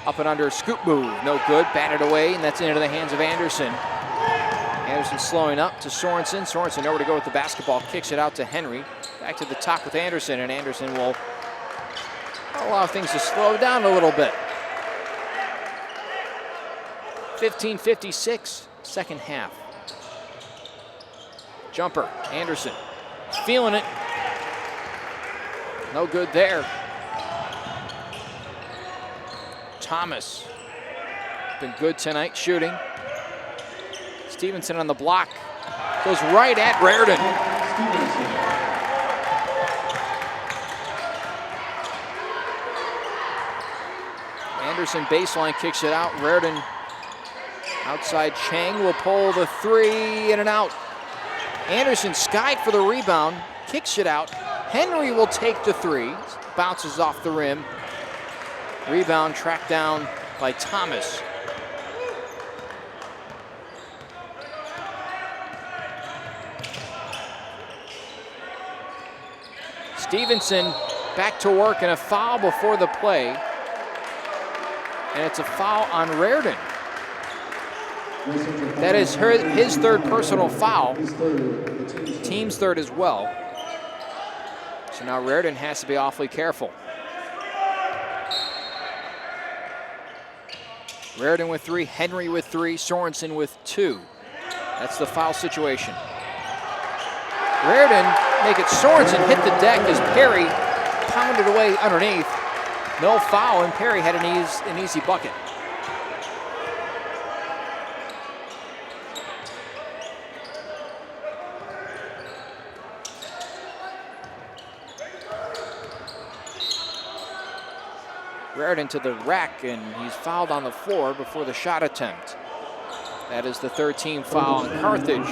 Up and under, scoop move, no good, batted away, and that's into the hands of Anderson. Anderson slowing up to Sorensen. Sorensen nowhere to go with the basketball, kicks it out to Henry. Back to the top with Anderson, and Anderson will allow things to slow down a little bit. 15:56, second half. Jumper, Anderson, feeling it. No good there. Thomas, been good tonight shooting. Stevenson on the block, goes right at Raridan. Anderson baseline kicks it out. Raridan outside. Chang will pull the 3 in and out. Anderson skied for the rebound, kicks it out. Henry will take the 3, bounces off the rim. Rebound tracked down by Thomas. Stevenson back to work, and a foul before the play. And it's a foul on Raridan. That is his 3rd personal foul. Team's 3rd as well. So now Raridan has to be awfully careful. Raridan with 3, Henry with 3, Sorensen with 2. That's the foul situation. Raridan make it Sorensen hit the deck as Perry pounded away underneath. No foul, and Perry had an easy bucket. Raridan to the rack, and he's fouled on the floor before the shot attempt. That is the 3rd team foul on Carthage.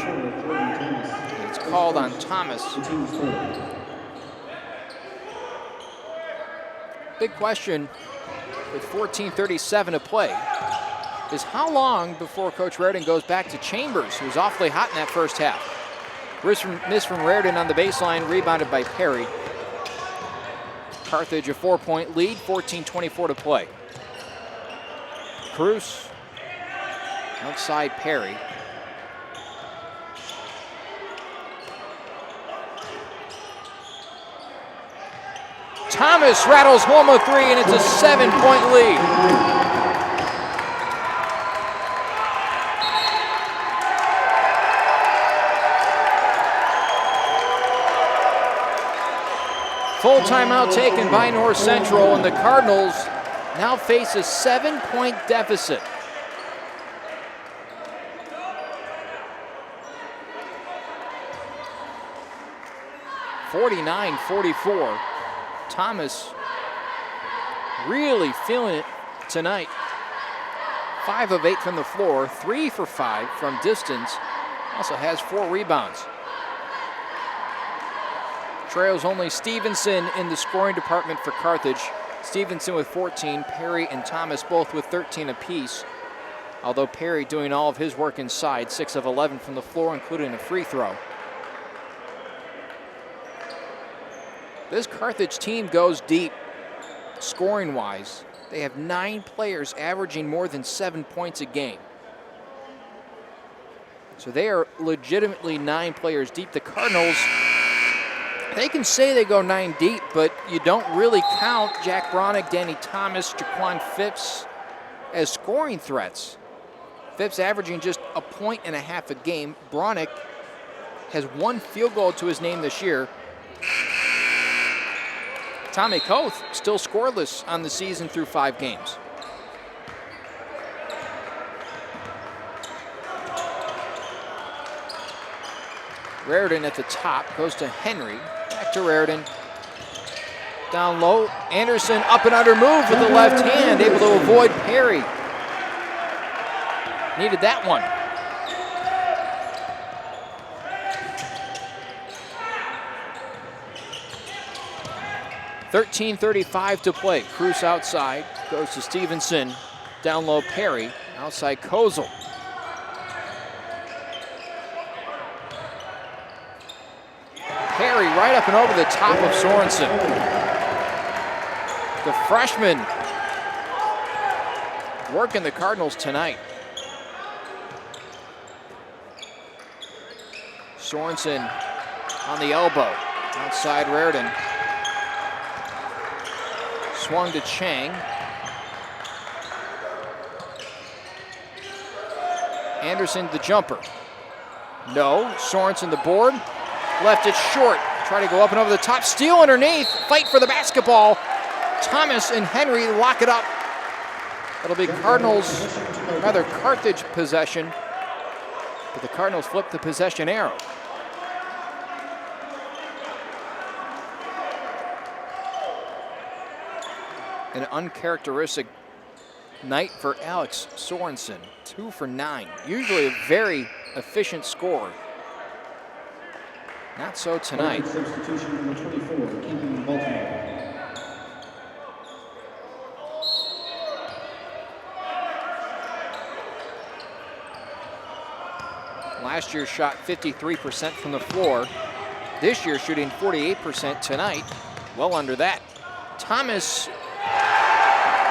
It's called on Thomas. Big question with 14:37 to play is how long before Coach Raridan goes back to Chambers, who was awfully hot in that first half. Miss from Raridan on the baseline, rebounded by Perry. Carthage a 4-point lead, 14:24 to play. Cruz outside Perry. Thomas rattles home a three, and it's a 7-point lead. Full timeout taken by North Central, and the Cardinals now face a 7-point deficit. (49-44). Thomas really feeling it tonight. 5 of 8 from the floor, 3 for 5 from distance. Also has 4 rebounds. Trails only Stevenson in the scoring department for Carthage. Stevenson with 14, Perry and Thomas both with 13 apiece. Although Perry doing all of his work inside, 6 of 11 from the floor, including a free throw. This Carthage team goes deep, scoring-wise. They have 9 players averaging more than 7 points a game. So they are legitimately 9 players deep. The Cardinals, they can say they go 9 deep, but you don't really count Jack Bronick, Danny Thomas, Jaquan Phipps as scoring threats. Phipps averaging just 1.5 points a game. Bronick has 1 field goal to his name this year. Tommy Koth still scoreless on the season through 5 games. Raridan at the top, goes to Henry, back to Raridan. Down low, Anderson up and under move with the left hand, able to avoid Perry. Needed that one. .13:35 to play. Cruz outside, goes to Stevenson. Down low, Perry. Outside, Kozel. Perry right up and over the top of Sorensen. The freshman working the Cardinals tonight. Sorensen on the elbow. Outside Raridan. Swung to Chang. Anderson the jumper. No. Sorensen the board. Left it short. Try to go up and over the top. Steal underneath. Fight for the basketball. Thomas and Henry lock it up. It'll be Carthage possession. But the Cardinals flip the possession arrow. An uncharacteristic night for Alex Sorensen. 2 for 9. Usually a very efficient scorer. Not so tonight. Substitution number 24, Keaton Baltimore. Last year shot 53% from the floor. This year shooting 48% tonight. Well under that. Thomas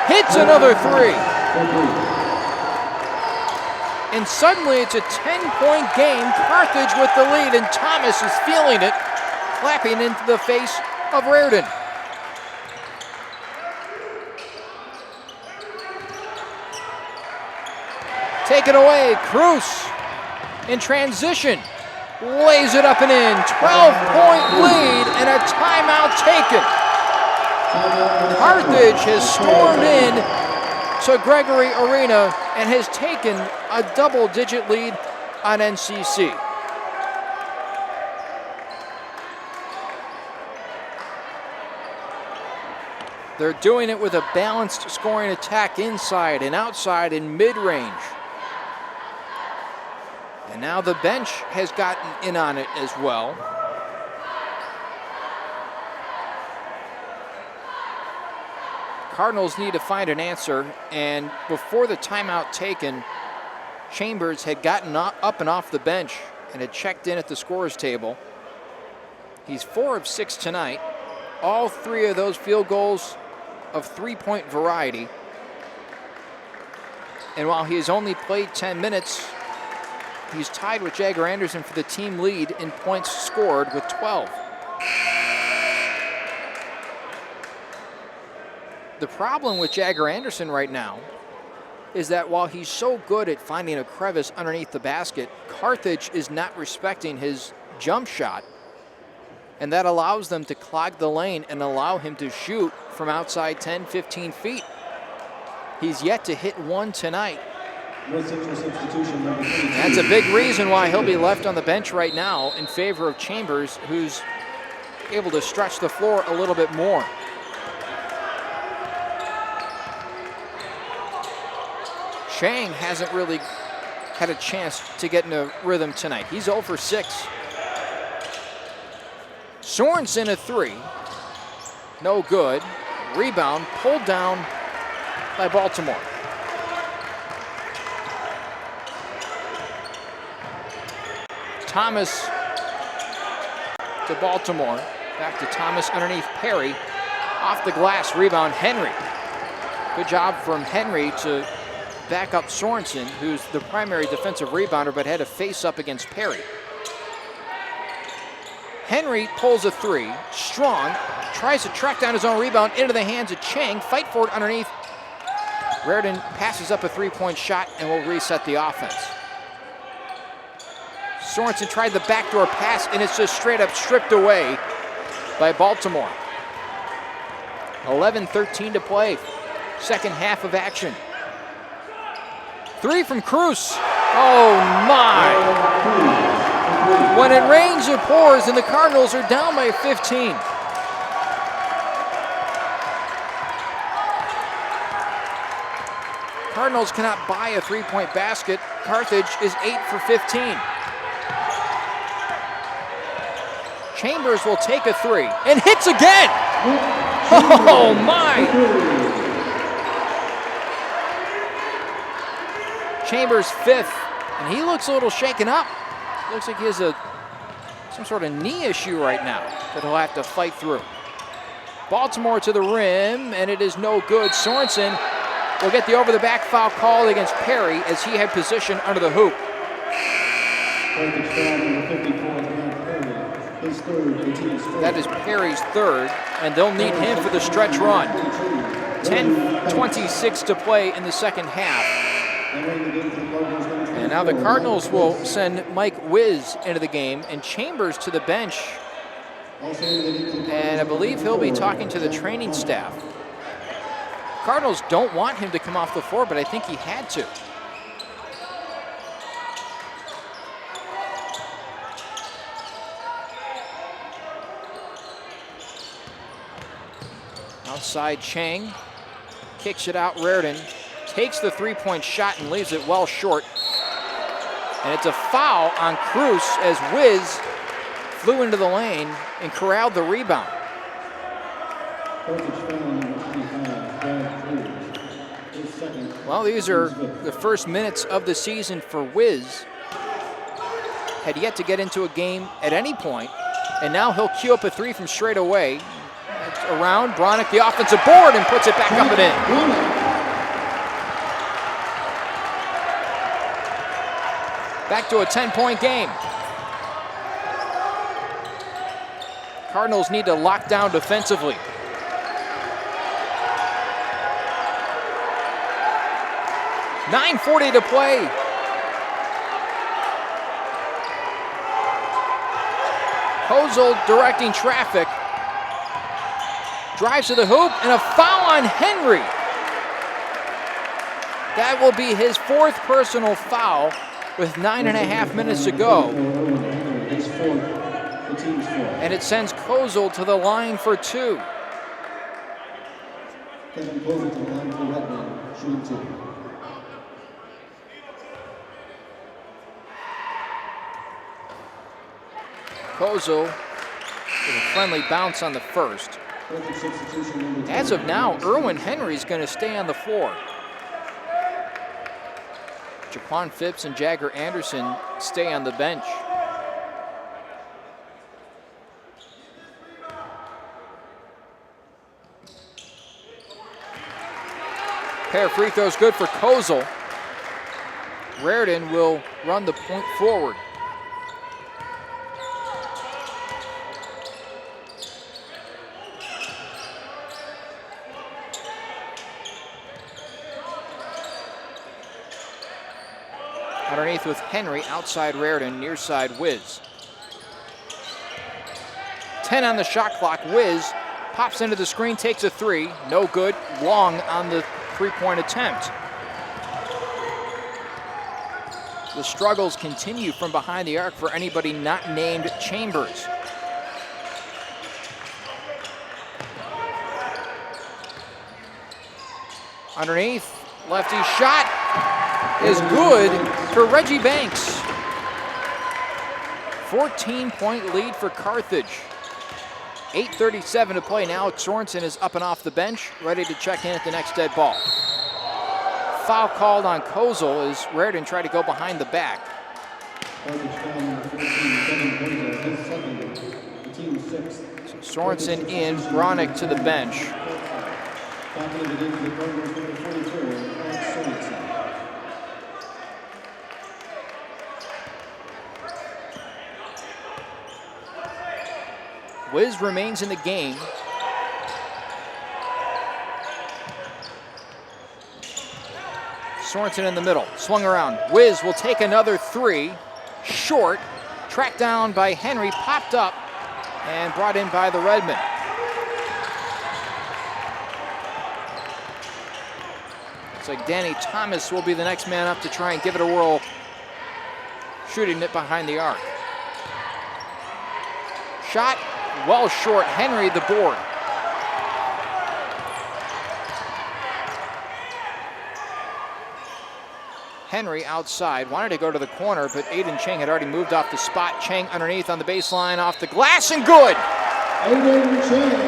hits another 3. And suddenly it's a 10-point game. Carthage with the lead, and Thomas is feeling it, clapping into the face of Raridan. Taken away, Cruz in transition, lays it up and in. 12-point lead and a timeout taken. Carthage has stormed in to Gregory Arena and has taken a double-digit lead on NCC. They're doing it with a balanced scoring attack inside and outside in mid-range. And now the bench has gotten in on it as well. Cardinals need to find an answer, and before the timeout taken, Chambers had gotten up and off the bench and had checked in at the scorer's table. He's 4 of 6 tonight. All 3 of those field goals of 3-point variety. And while he has only played 10 minutes, he's tied with Jagger Anderson for the team lead in points scored with 12. The problem with Jagger Anderson right now is that while he's so good at finding a crevice underneath the basket, Carthage is not respecting his jump shot, and that allows them to clog the lane and allow him to shoot from outside 10, 15 feet. He's yet to hit one tonight. That's a big reason why he'll be left on the bench right now in favor of Chambers, who's able to stretch the floor a little bit more. Chang hasn't really had a chance to get in a rhythm tonight. He's 0 for 6. Sorensen a 3. No good. Rebound pulled down by Baltimore. Thomas to Baltimore. Back to Thomas underneath Perry. Off the glass, rebound Henry. Good job from Henry to back up Sorensen, who's the primary defensive rebounder, but had a face up against Perry. Henry pulls a 3, strong, tries to track down his own rebound into the hands of Chang, fight for it underneath. Reardon passes up a 3-point shot and will reset the offense. Sorensen tried the backdoor pass, and it's just straight up stripped away by Baltimore. 11:13 to play, second half of action. 3 from Cruz. Oh my! When it rains, it pours, and the Cardinals are down by 15. Cardinals cannot buy a 3-point basket. Carthage is 8 for 15. Chambers will take a 3 and hits again. Oh my! Chambers 5th, and he looks a little shaken up. Looks like he has some sort of knee issue right now that he'll have to fight through. Baltimore to the rim, and it is no good. Sorensen will get the over-the-back foul called against Perry as he had position under the hoop. That is Perry's 3rd, and they'll need him for the stretch run. 10:26 to play in the second half. And now the Cardinals will send Mike Wiz into the game and Chambers to the bench. And I believe he'll be talking to the training staff. Cardinals don't want him to come off the floor, but I think he had to. Outside Chang, kicks it out. Reardon takes the 3-point shot and leaves it well short. And it's a foul on Cruz as Wiz flew into the lane and corralled the rebound. Well, these are the first minutes of the season for Wiz. Had yet to get into a game at any point, and now he'll cue up a 3 from straight away. It's around, Bronick the offensive board and puts it back up and in. Back to a 10-point game. Cardinals need to lock down defensively. .940 to play. Kozel directing traffic. Drives to the hoop and a foul on Henry. That will be his 4th personal foul with 9.5 minutes to go. And it sends Kozel to the line for 2. Kozel with a friendly bounce on the first. As of now, Erwin Henry's going to stay on the floor. Jaquan Phipps and Jagger Anderson stay on the bench. Pair of free throws good for Kozel. Reardon will run the point forward. Underneath with Henry, outside Raridan, near side Wiz. 10 on the shot clock. Wiz pops into the screen, takes a three. No good. Long on the three-point attempt. The struggles continue from behind the arc for anybody not named Chambers. Underneath, lefty shot is good for Reggie Banks. 14-point lead for Carthage. 8:37 to play. Now Alex Sorensen is up and off the bench, ready to check in at the next dead ball. Foul called on Kozel as Raridan tried to go behind the back. So Sorensen in, Bronick to the bench. Wiz remains in the game. Sorensen in the middle, swung around. Wiz will take another three, short, tracked down by Henry, popped up, and brought in by the Redmen. Looks like Danny Thomas will be the next man up to try and give it a whirl, shooting it behind the arc. Shot well short, Henry the board. Henry outside, wanted to go to the corner, but Aiden Chang had already moved off the spot. Chang underneath on the baseline, off the glass, and good!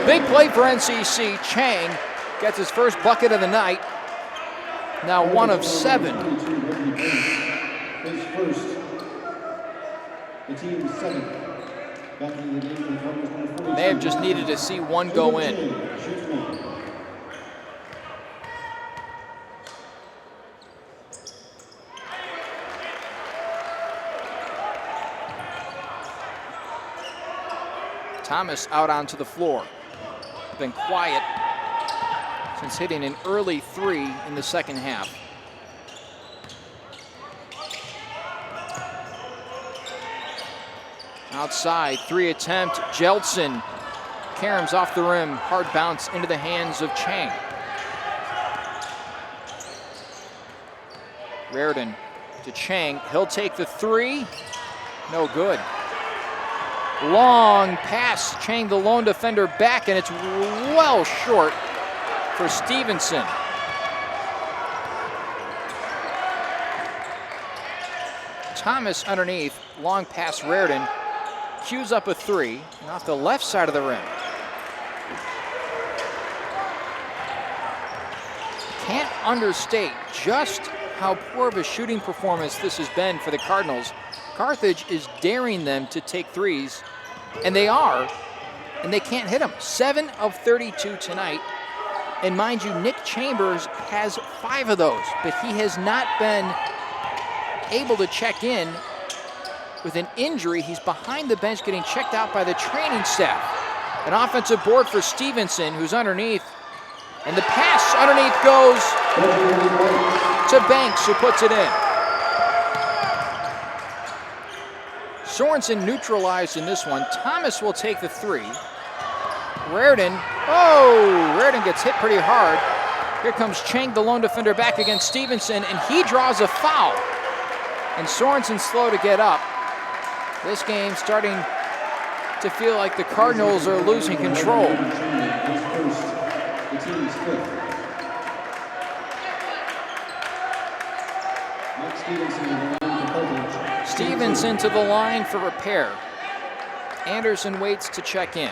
Big play for NCC. Chang gets his first bucket of the night. Now 1 of 7. His first. The team's 7th. Back in the game for number 42. May have just needed to see one go in. Thomas out onto the floor. Been quiet since hitting an early three in the second half. Outside, three attempt, Jeltsin caroms off the rim, hard bounce into the hands of Chang. Raridan to Chang, he'll take the three, no good. Long pass, Chang the lone defender back, and it's well short for Stevenson. Thomas underneath, long pass Raridan, cues up a three, and off the left side of the rim. Can't understate just how poor of a shooting performance this has been for the Cardinals. Carthage is daring them to take threes, and they are, and they can't hit them. 7 of 32 tonight. And mind you, Nick Chambers has 5 of those, but he has not been able to check in with an injury. He's behind the bench getting checked out by the training staff. An offensive board for Stevenson, who's underneath, and the pass underneath goes to Banks, who puts it in. Sorensen neutralized in this one. Thomas will take the three. Raridan, Raridan gets hit pretty hard. Here comes Chang, the lone defender, back against Stevenson, and he draws a foul. And Sorensen's slow to get up. This game starting to feel like the Cardinals are losing control. Stevenson to the line for repair. Anderson waits to check in.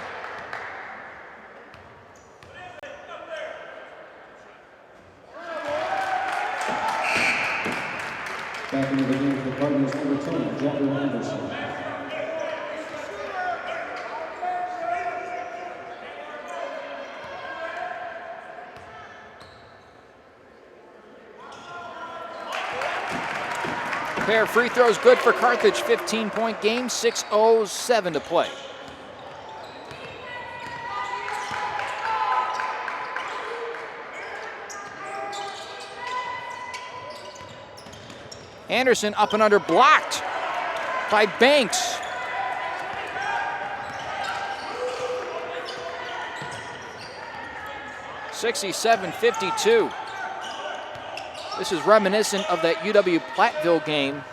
Back into the game for the Cardinals, number 10, Jeffrey Anderson. Pair of free throws good for Carthage. 15-point game, 6:07 to play. Anderson up and under, blocked by Banks. (67-52). This is reminiscent of that UW-Platteville game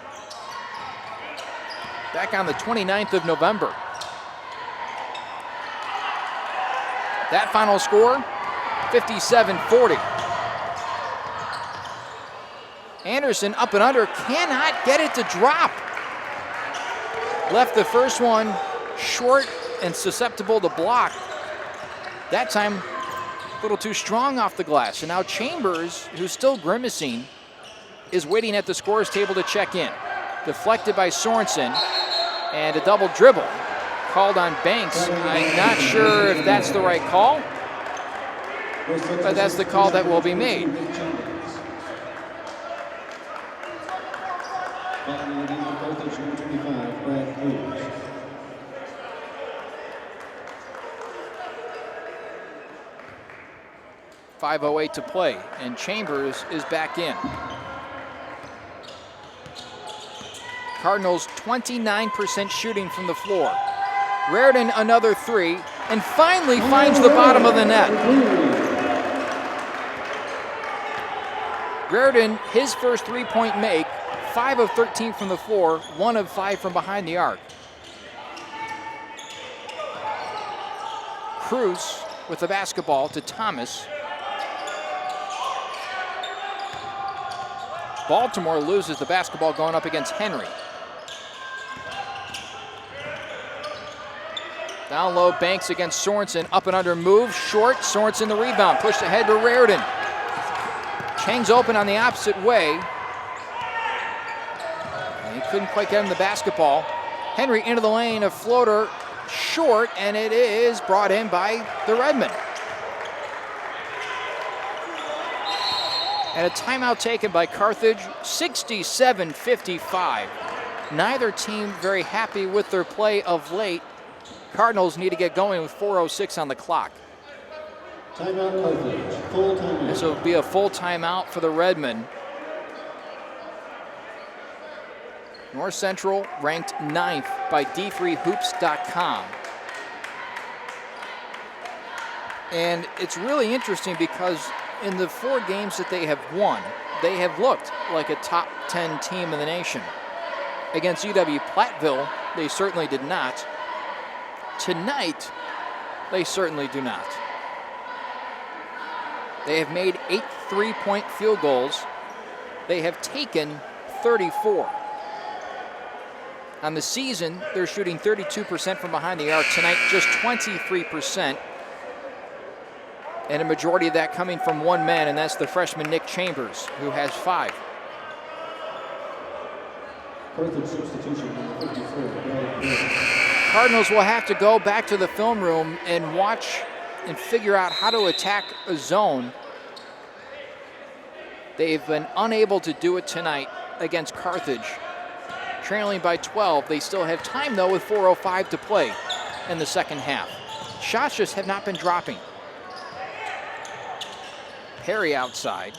back on the 29th of November. That final score, 57-40. Anderson up and under, cannot get it to drop. Left the first one short and susceptible to block. That time, a little too strong off the glass. And now Chambers, who's still grimacing, is waiting at the scorer's table to check in. Deflected by Sorensen, and a double dribble called on Banks. I'm not sure if that's the right call, but that's the call that will be made. 5:08 to play, and Chambers is back in. Cardinals 29% shooting from the floor. Reardon another three, and finally finds the bottom of the net. Reardon, his first three-point make, 5 of 13 from the floor, 1 of 5 from behind the arc. Cruz with the basketball to Thomas. Baltimore loses the basketball going up against Henry. Down low, Banks against Sorensen, up and under move, short, Sorensen the rebound, pushed ahead to Reardon. Chang's open on the opposite way. And he couldn't quite get him the basketball. Henry into the lane, a floater, short, and it is brought in by the Redmen. And a timeout taken by Carthage, 67-55. Neither team very happy with their play of late. Cardinals need to get going with 4:06 on the clock. Timeout Carthage, full timeout. This will be a full timeout for the Redmen. North Central ranked 9th by D3Hoops.com. And it's really interesting because in the 4 games that they have won, they have looked like a top 10 team in the nation. Against UW-Platteville, they certainly did not. Tonight, they certainly do not. They have made 8 three-point field goals. They have taken 34. On the season, they're shooting 32% from behind the arc. Tonight, just 23%. And a majority of that coming from one man, and that's the freshman Nick Chambers, who has 5. Carthage substitution number 54. Cardinals will have to go back to the film room and watch and figure out how to attack a zone. They've been unable to do it tonight against Carthage. Trailing by 12, they still have time though with 4:05 to play in the second half. Shots just have not been dropping. Perry outside.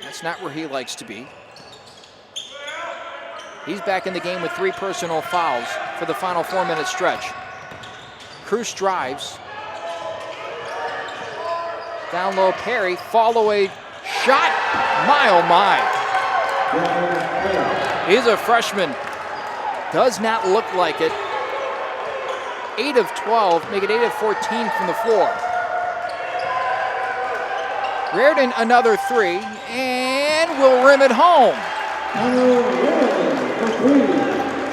That's not where he likes to be. He's back in the game with 3 personal fouls for the final 4-minute stretch. Cruz drives. Down low, Perry, fall away shot. My, oh my. He's a freshman. Does not look like it. 8 of 12, make it 8 of 14 from the floor. Reardon another 3, and will rim it home.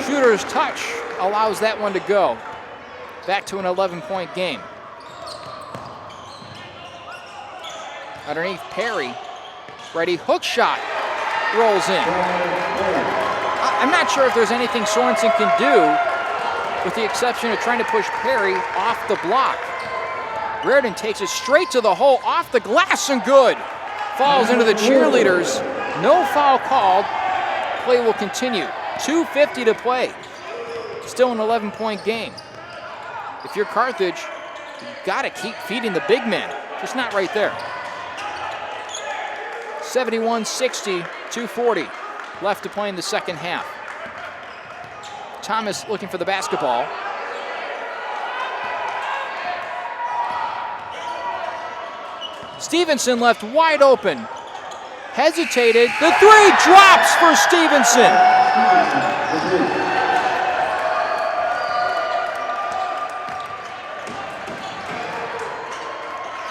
Shooter's touch allows that one to go. Back to an 11-point game. Underneath Perry, ready, hook shot, rolls in. I'm not sure if there's anything Sorensen can do, with the exception of trying to push Perry off the block. Reardon takes it straight to the hole, off the glass, and good. Falls into the cheerleaders. No foul called. Play will continue. 2:50 to play. Still an 11-point game. If you're Carthage, you've got to keep feeding the big men. Just not right there. 71-60, 2:40. left to play in the second half. Thomas looking for the basketball. Stevenson left wide open. Hesitated. The three drops for Stevenson.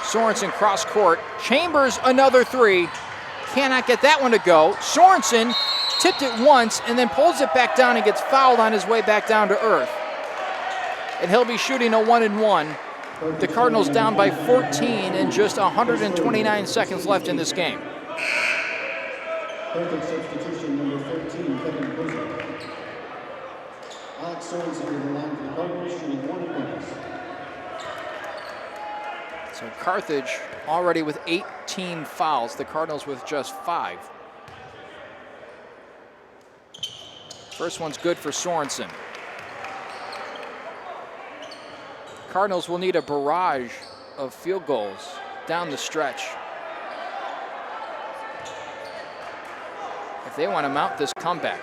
Sorensen cross court. Chambers another three. Cannot get that one to go. Sorensen tipped it once and then pulls it back down and gets fouled on his way back down to earth. And he'll be shooting a 1-and-1. The Cardinals down by 14 and just 129 seconds left in this game. Perfect substitution, number 13, Kevin Boozle. Alex Sorensen in the line for the Cardinals, shooting 1-and-1. So Carthage already with 18 fouls, the Cardinals with just 5. First one's good for Sorensen. Cardinals will need a barrage of field goals down the stretch if they want to mount this comeback.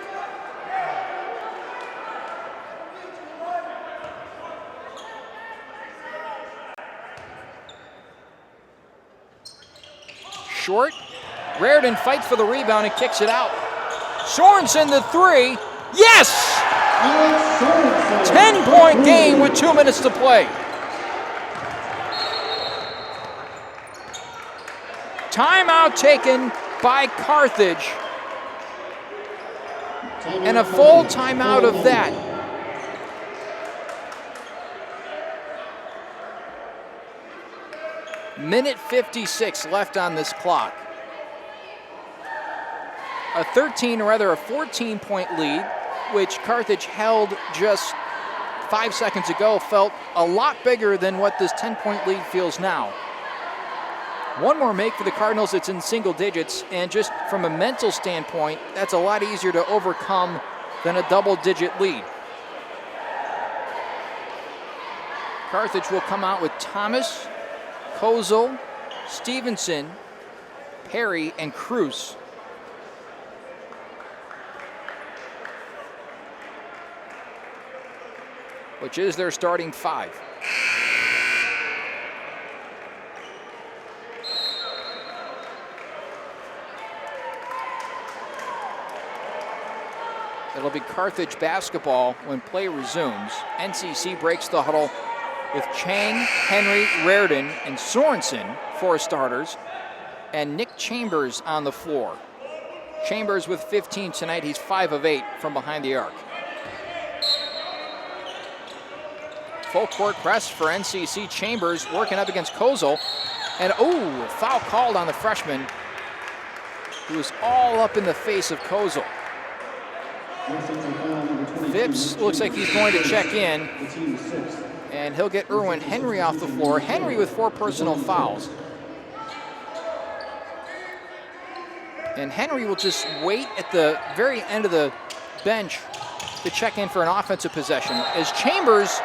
Short. Reardon fights for the rebound and kicks it out. Sorensen the three. Yes! 10-point game with 2 minutes to play. Timeout taken by Carthage. And a full timeout of that. Minute 56 left on this clock. A 14-point lead, which Carthage held just 5 seconds ago, felt a lot bigger than what this 10-point lead feels now. One more make for the Cardinals, it's in single digits, and just from a mental standpoint, that's a lot easier to overcome than a double-digit lead. Carthage will come out with Thomas, Kozel, Stevenson, Perry, and Cruz. Which is their starting 5. It'll be Carthage basketball when play resumes. NCC breaks the huddle with Chang, Henry, Reardon, and Sorensen, 4 starters, and Nick Chambers on the floor. Chambers with 15 tonight. He's 5 of 8 from behind the arc. Full court press for NCC. Chambers working up against Kozel. And foul called on the freshman, who was all up in the face of Kozel. Phipps looks like he's going to check in, and he'll get Erwin Henry off the floor. Henry with 4 personal fouls. And Henry will just wait at the very end of the bench to check in for an offensive possession, as Chambers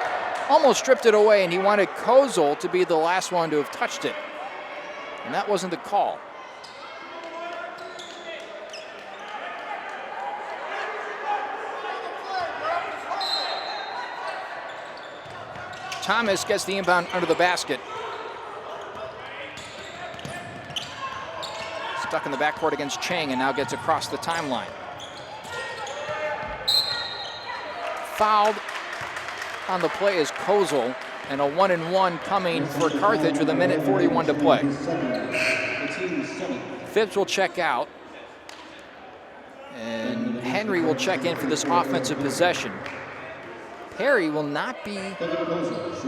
almost stripped it away, and he wanted Kozel to be the last one to have touched it. And that wasn't the call. Thomas gets the inbound under the basket. Stuck in the backcourt against Chang, and now gets across the timeline. Fouled on the play is Kozel, and a 1-and-1 coming for Carthage with 1:41 to play. Phipps will check out, and Henry will check in for this offensive possession. Perry will not be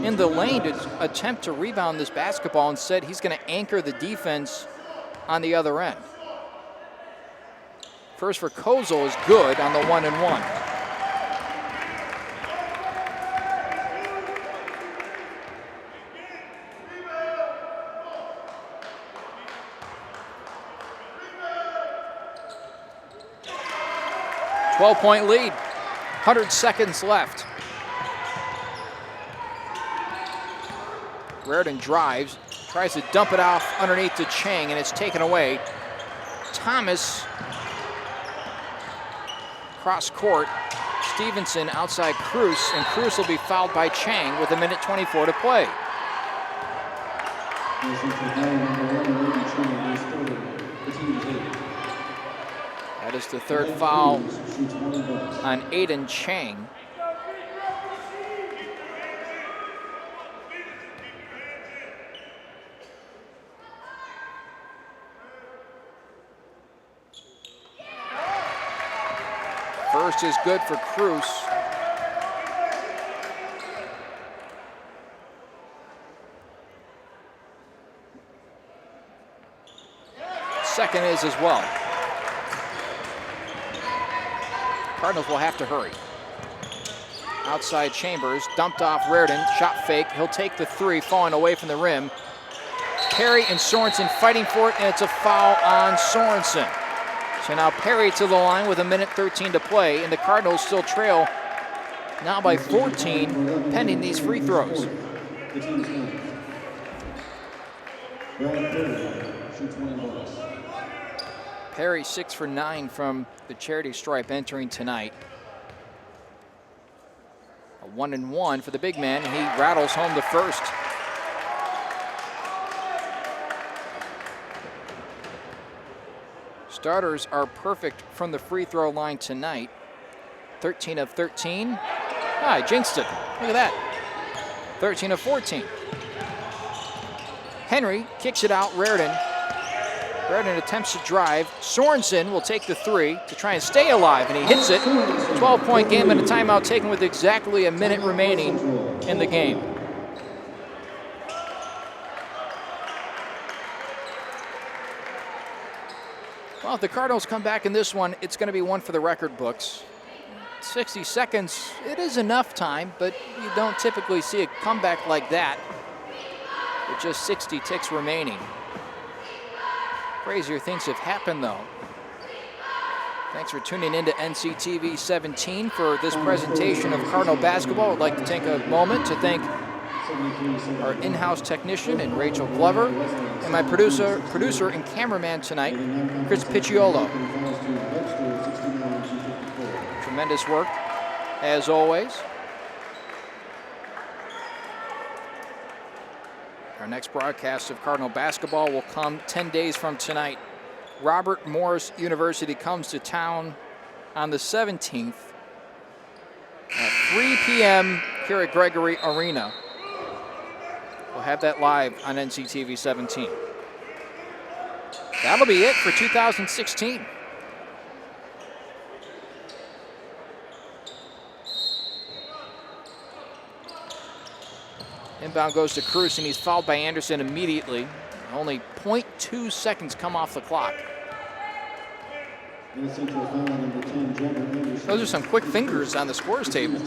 in the lane to attempt to rebound this basketball. Instead, he's going to anchor the defense on the other end. First for Kozel is good on the 1-and-1. Point lead, 100 seconds left. Reardon drives, tries to dump it off underneath to Chang, and it's taken away. Thomas cross court. Stevenson outside Cruz, and Cruz will be fouled by Chang with 1:24 to play. That is the third foul on Aiden Chang. First is good for Cruz. Second is as well. Cardinals will have to hurry. Outside Chambers, dumped off Reardon, shot fake. He'll take the three, falling away from the rim. Perry and Sorensen fighting for it, and it's a foul on Sorensen. So now Perry to the line with 1:13 to play, and the Cardinals still trail now by 14, pending these free throws. Perry 6 for 9 from the charity stripe entering tonight. A 1-and-1 for the big man, and he rattles home the first. Starters are perfect from the free throw line tonight. 13 of 13. I jinxed it. Look at that. 13 of 14. Henry kicks it out. Reardon attempts to drive. Sorensen will take the three to try and stay alive, and he hits it. 12-point game and a timeout taken with exactly a minute remaining in the game. Well, if the Cardinals come back in this one, it's going to be one for the record books. 60 seconds, it is enough time, but you don't typically see a comeback like that with just 60 ticks remaining. Crazier things have happened, though. Thanks for tuning in to NCTV 17 for this presentation of Cardinal basketball. I'd like to take a moment to thank our in-house technician and Rachel Glover, and my producer and cameraman tonight, Chris Picciolo. Tremendous work, as always. Our next broadcast of Cardinal basketball will come 10 days from tonight. Robert Morris University comes to town on the 17th at 3 p.m. here at Gregory Arena. We'll have that live on NCTV 17. That'll be it for 2016. Inbound goes to Cruz, and he's fouled by Anderson immediately. Only 0.2 seconds come off the clock. Those are some quick fingers on the scores table.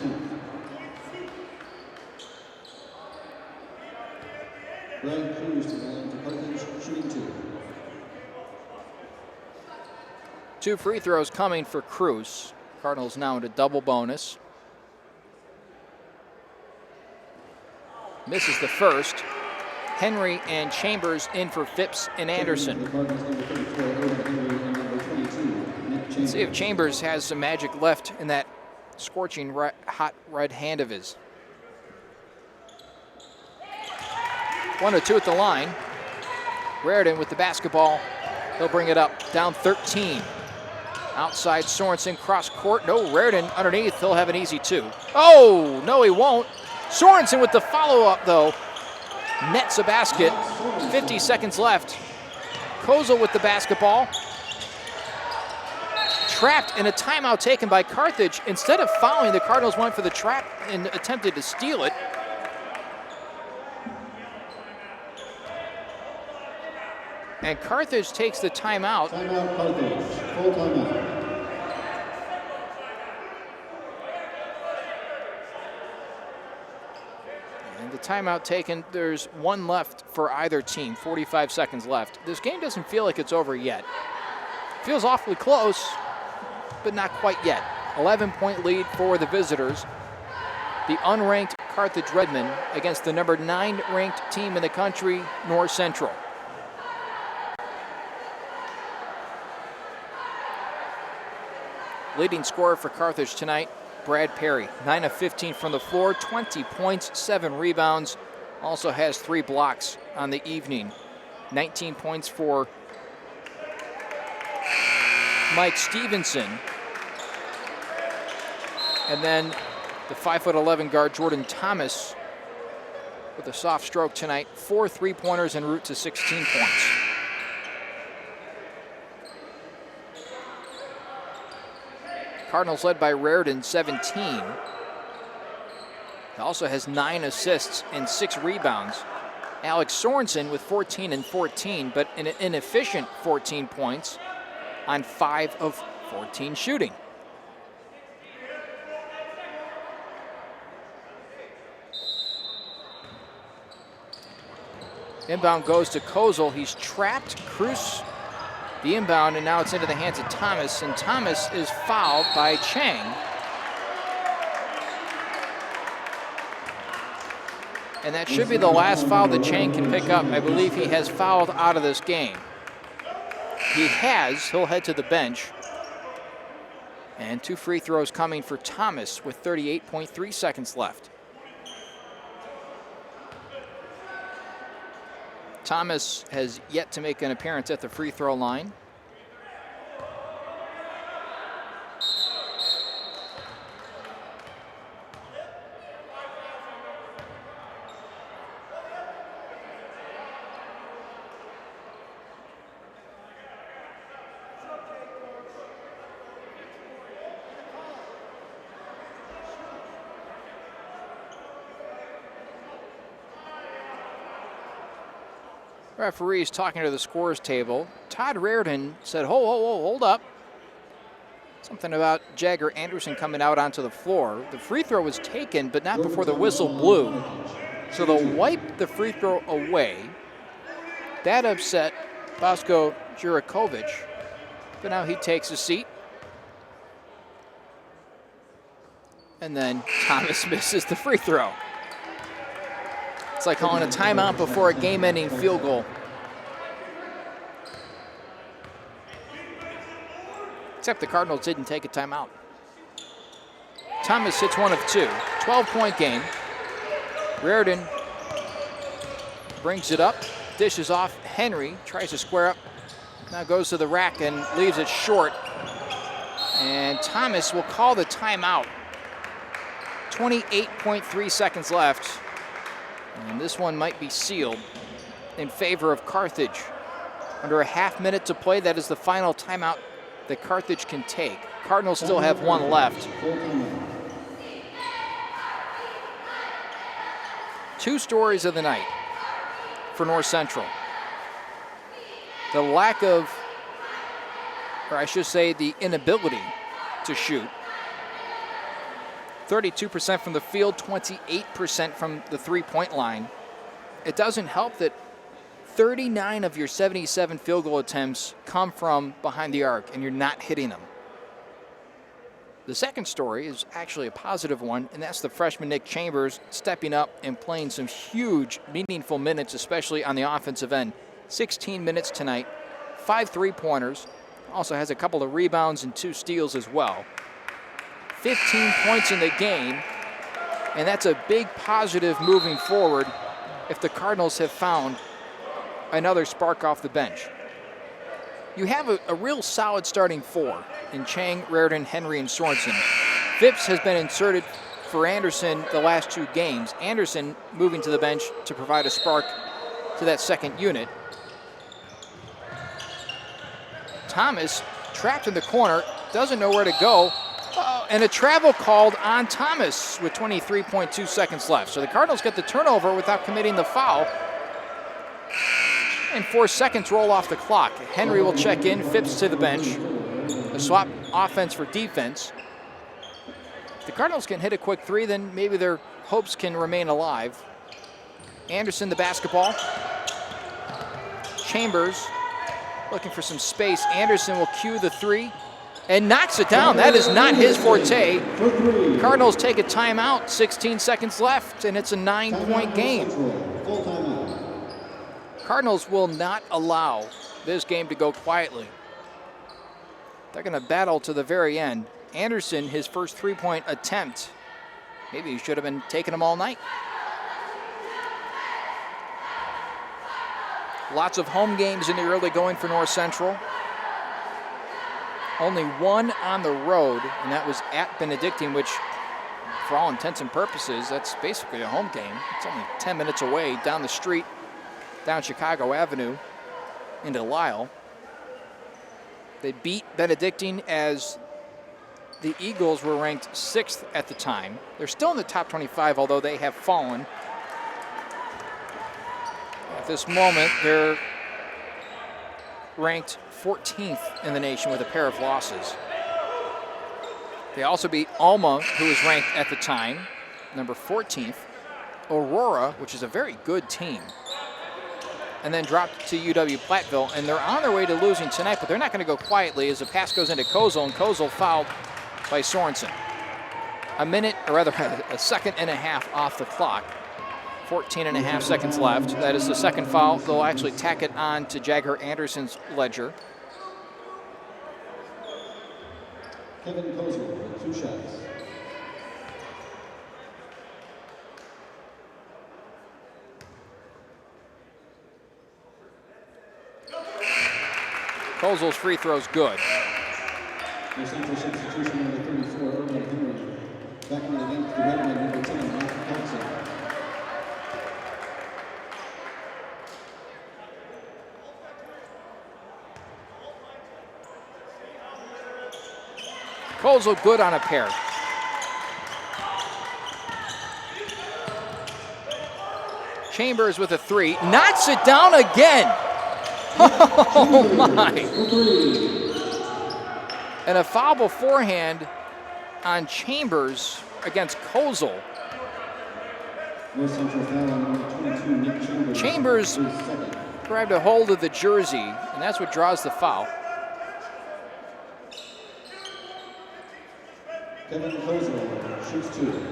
Two free throws coming for Cruz. Cardinals now into double bonus. Misses the first. Henry and Chambers in for Phipps and Anderson. Let's see if Chambers has some magic left in that scorching hot red hand of his. 1 of 2 at the line. Reardon with the basketball. He'll bring it up, down 13. Outside Sorensen, cross court. No, Reardon underneath. He'll have an easy 2. Oh, no, he won't. Sorensen with the follow-up, though. Nets a basket. 50 seconds left. Kozel with the basketball. Trapped in a timeout taken by Carthage. Instead of fouling, the Cardinals went for the trap and attempted to steal it. And Carthage takes the timeout. Timeout, Carthage. Full timeout. And the timeout taken, there's one left for either team, 45 seconds left. This game doesn't feel like it's over yet. Feels awfully close, but not quite yet. 11-point lead for the visitors. The unranked Carthage Redmen against the number 9 ranked team in the country, North Central. Leading scorer for Carthage tonight, Brad Perry. 9 of 15 from the floor, 20 points, 7 rebounds. Also has 3 blocks on the evening. 19 points for Mike Stevenson. And then the 5'11" guard Jordan Thomas with a soft stroke tonight. 4 3-pointers en route to 16 points. Cardinals led by Raritan, 17. He also has 9 assists and 6 rebounds. Alex Sorensen with 14 and 14, but an inefficient 14 points on 5 of 14 shooting. Inbound goes to Kozel. He's trapped. Cruz the inbound, and now it's into the hands of Thomas, and Thomas is fouled by Chang. And that should be the last foul that Chang can pick up. I believe he has fouled out of this game. He has. He'll head to the bench. And 2 free throws coming for Thomas with 38.3 seconds left. Thomas has yet to make an appearance at the free throw line. Referees talking to the scores table. Todd Raritan said, hold up. Something about Jagger Anderson coming out onto the floor. The free throw was taken, but not before the whistle blew. So they'll wipe the free throw away. That upset Bosko Jurakovic, but now he takes a seat. And then Thomas misses the free throw. It's like calling a timeout before a game-ending field goal. Except the Cardinals didn't take a timeout. Thomas hits 1 of 2. 12-point game. Raritan brings it up, dishes off. Henry tries to square up. Now goes to the rack and leaves it short. And Thomas will call the timeout. 28.3 seconds left. And this one might be sealed in favor of Carthage. Under a half minute to play, that is the final timeout that Carthage can take. Cardinals still have 1 left. 2 stories of the night for North Central. The lack of, or I should say the inability to shoot. 32% from the field, 28% from the 3-point line. It doesn't help that 39 of your 77 field goal attempts come from behind the arc, and you're not hitting them. The second story is actually a positive one, and that's the freshman Nick Chambers stepping up and playing some huge, meaningful minutes, especially on the offensive end. 16 minutes tonight, 5 3-pointers, also has a couple of rebounds and 2 steals as well. 15 points in the game, and that's a big positive moving forward if the Cardinals have found another spark off the bench. You have a real solid starting 4 in Chang, Raritan, Henry, and Sorensen. Phipps has been inserted for Anderson the last 2 games. Anderson moving to the bench to provide a spark to that second unit. Thomas trapped in the corner, doesn't know where to go. And a travel called on Thomas with 23.2 seconds left. So the Cardinals get the turnover without committing the foul. And 4 seconds roll off the clock. Henry will check in, Phipps to the bench. A swap offense for defense. If the Cardinals can hit a quick 3, then maybe their hopes can remain alive. Anderson the basketball. Chambers looking for some space. Anderson will cue the 3. And knocks it down. That is not his forte. Cardinals take a timeout, 16 seconds left, and it's a 9-point game. Cardinals will not allow this game to go quietly. They're going to battle to the very end. Anderson, his first three-point attempt. Maybe he should have been taking them all night. Lots of home games in the early going for North Central. Only one on the road, and that was at Benedictine, which, for all intents and purposes, that's basically a home game. It's only 10 minutes away down the street, down Chicago Avenue into Lisle. They beat Benedictine as the Eagles were ranked 6th at the time. They're still in the top 25, although they have fallen. At this moment, they're ranked 14th in the nation with a pair of losses. They also beat Alma, who was ranked at the time number 14th, Aurora, which is a very good team, and then dropped to UW-Platteville, and they're on their way to losing tonight, but they're not going to go quietly as the pass goes into Kozel, and Kozel fouled by Sorensen. A second and a half off the clock. 14 and a half seconds left. That is the second foul. They'll actually tack it on to Jagger Anderson's ledger. Kevin Kozel, 2 shots. Kozel's free throw's good. Your central substitution number 34, Irvin Henry. Back in the game for the Redmen, number 10, Matthew Thompson. Kozel good on a pair. Chambers with a 3. Knocks it down again. Oh my. And a foul beforehand on Chambers against Kozel. Chambers grabbed a hold of the jersey, and that's what draws the foul. Kevin Kozel shoots 2.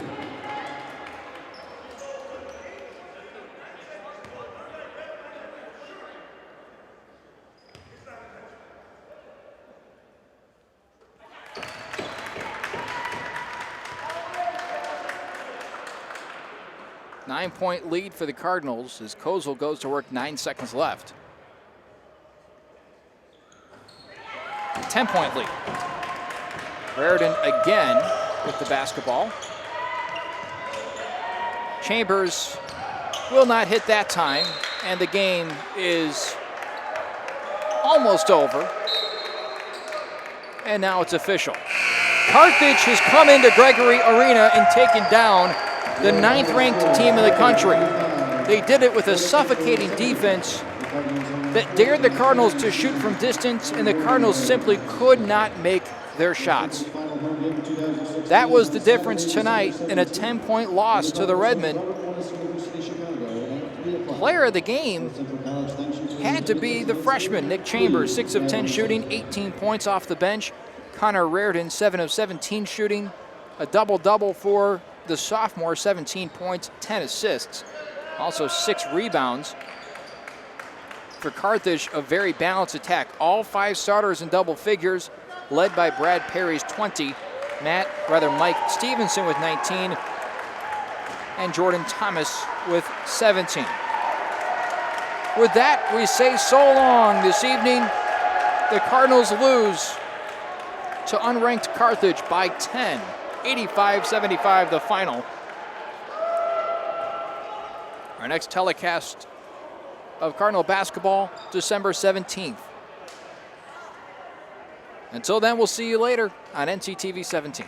Nine-point lead for the Cardinals as Kozel goes to work, 9 seconds left. 10-point lead. Raritan again with the basketball. Chambers will not hit that time, and the game is almost over. And now it's official. Carthage has come into Gregory Arena and taken down the 9th-ranked team in the country. They did it with a suffocating defense that dared the Cardinals to shoot from distance, and the Cardinals simply could not make their shots. That was the difference tonight in a 10-point loss to the Redmen. Player of the game had to be the freshman, Nick Chambers, 6 of 10 shooting, 18 points off the bench. Connor Raritan, 7 of 17 shooting, a double-double for the sophomore, 17 points, 10 assists, also 6 rebounds. For Carthage, a very balanced attack. All 5 starters in double figures, led by Brad Perry's 20, Mike Stevenson with 19, and Jordan Thomas with 17. With that, we say so long this evening. The Cardinals lose to unranked Carthage by 10. 85-75 the final. Our next telecast of Cardinal basketball, December 17th. Until then, we'll see you later on NCTV 17.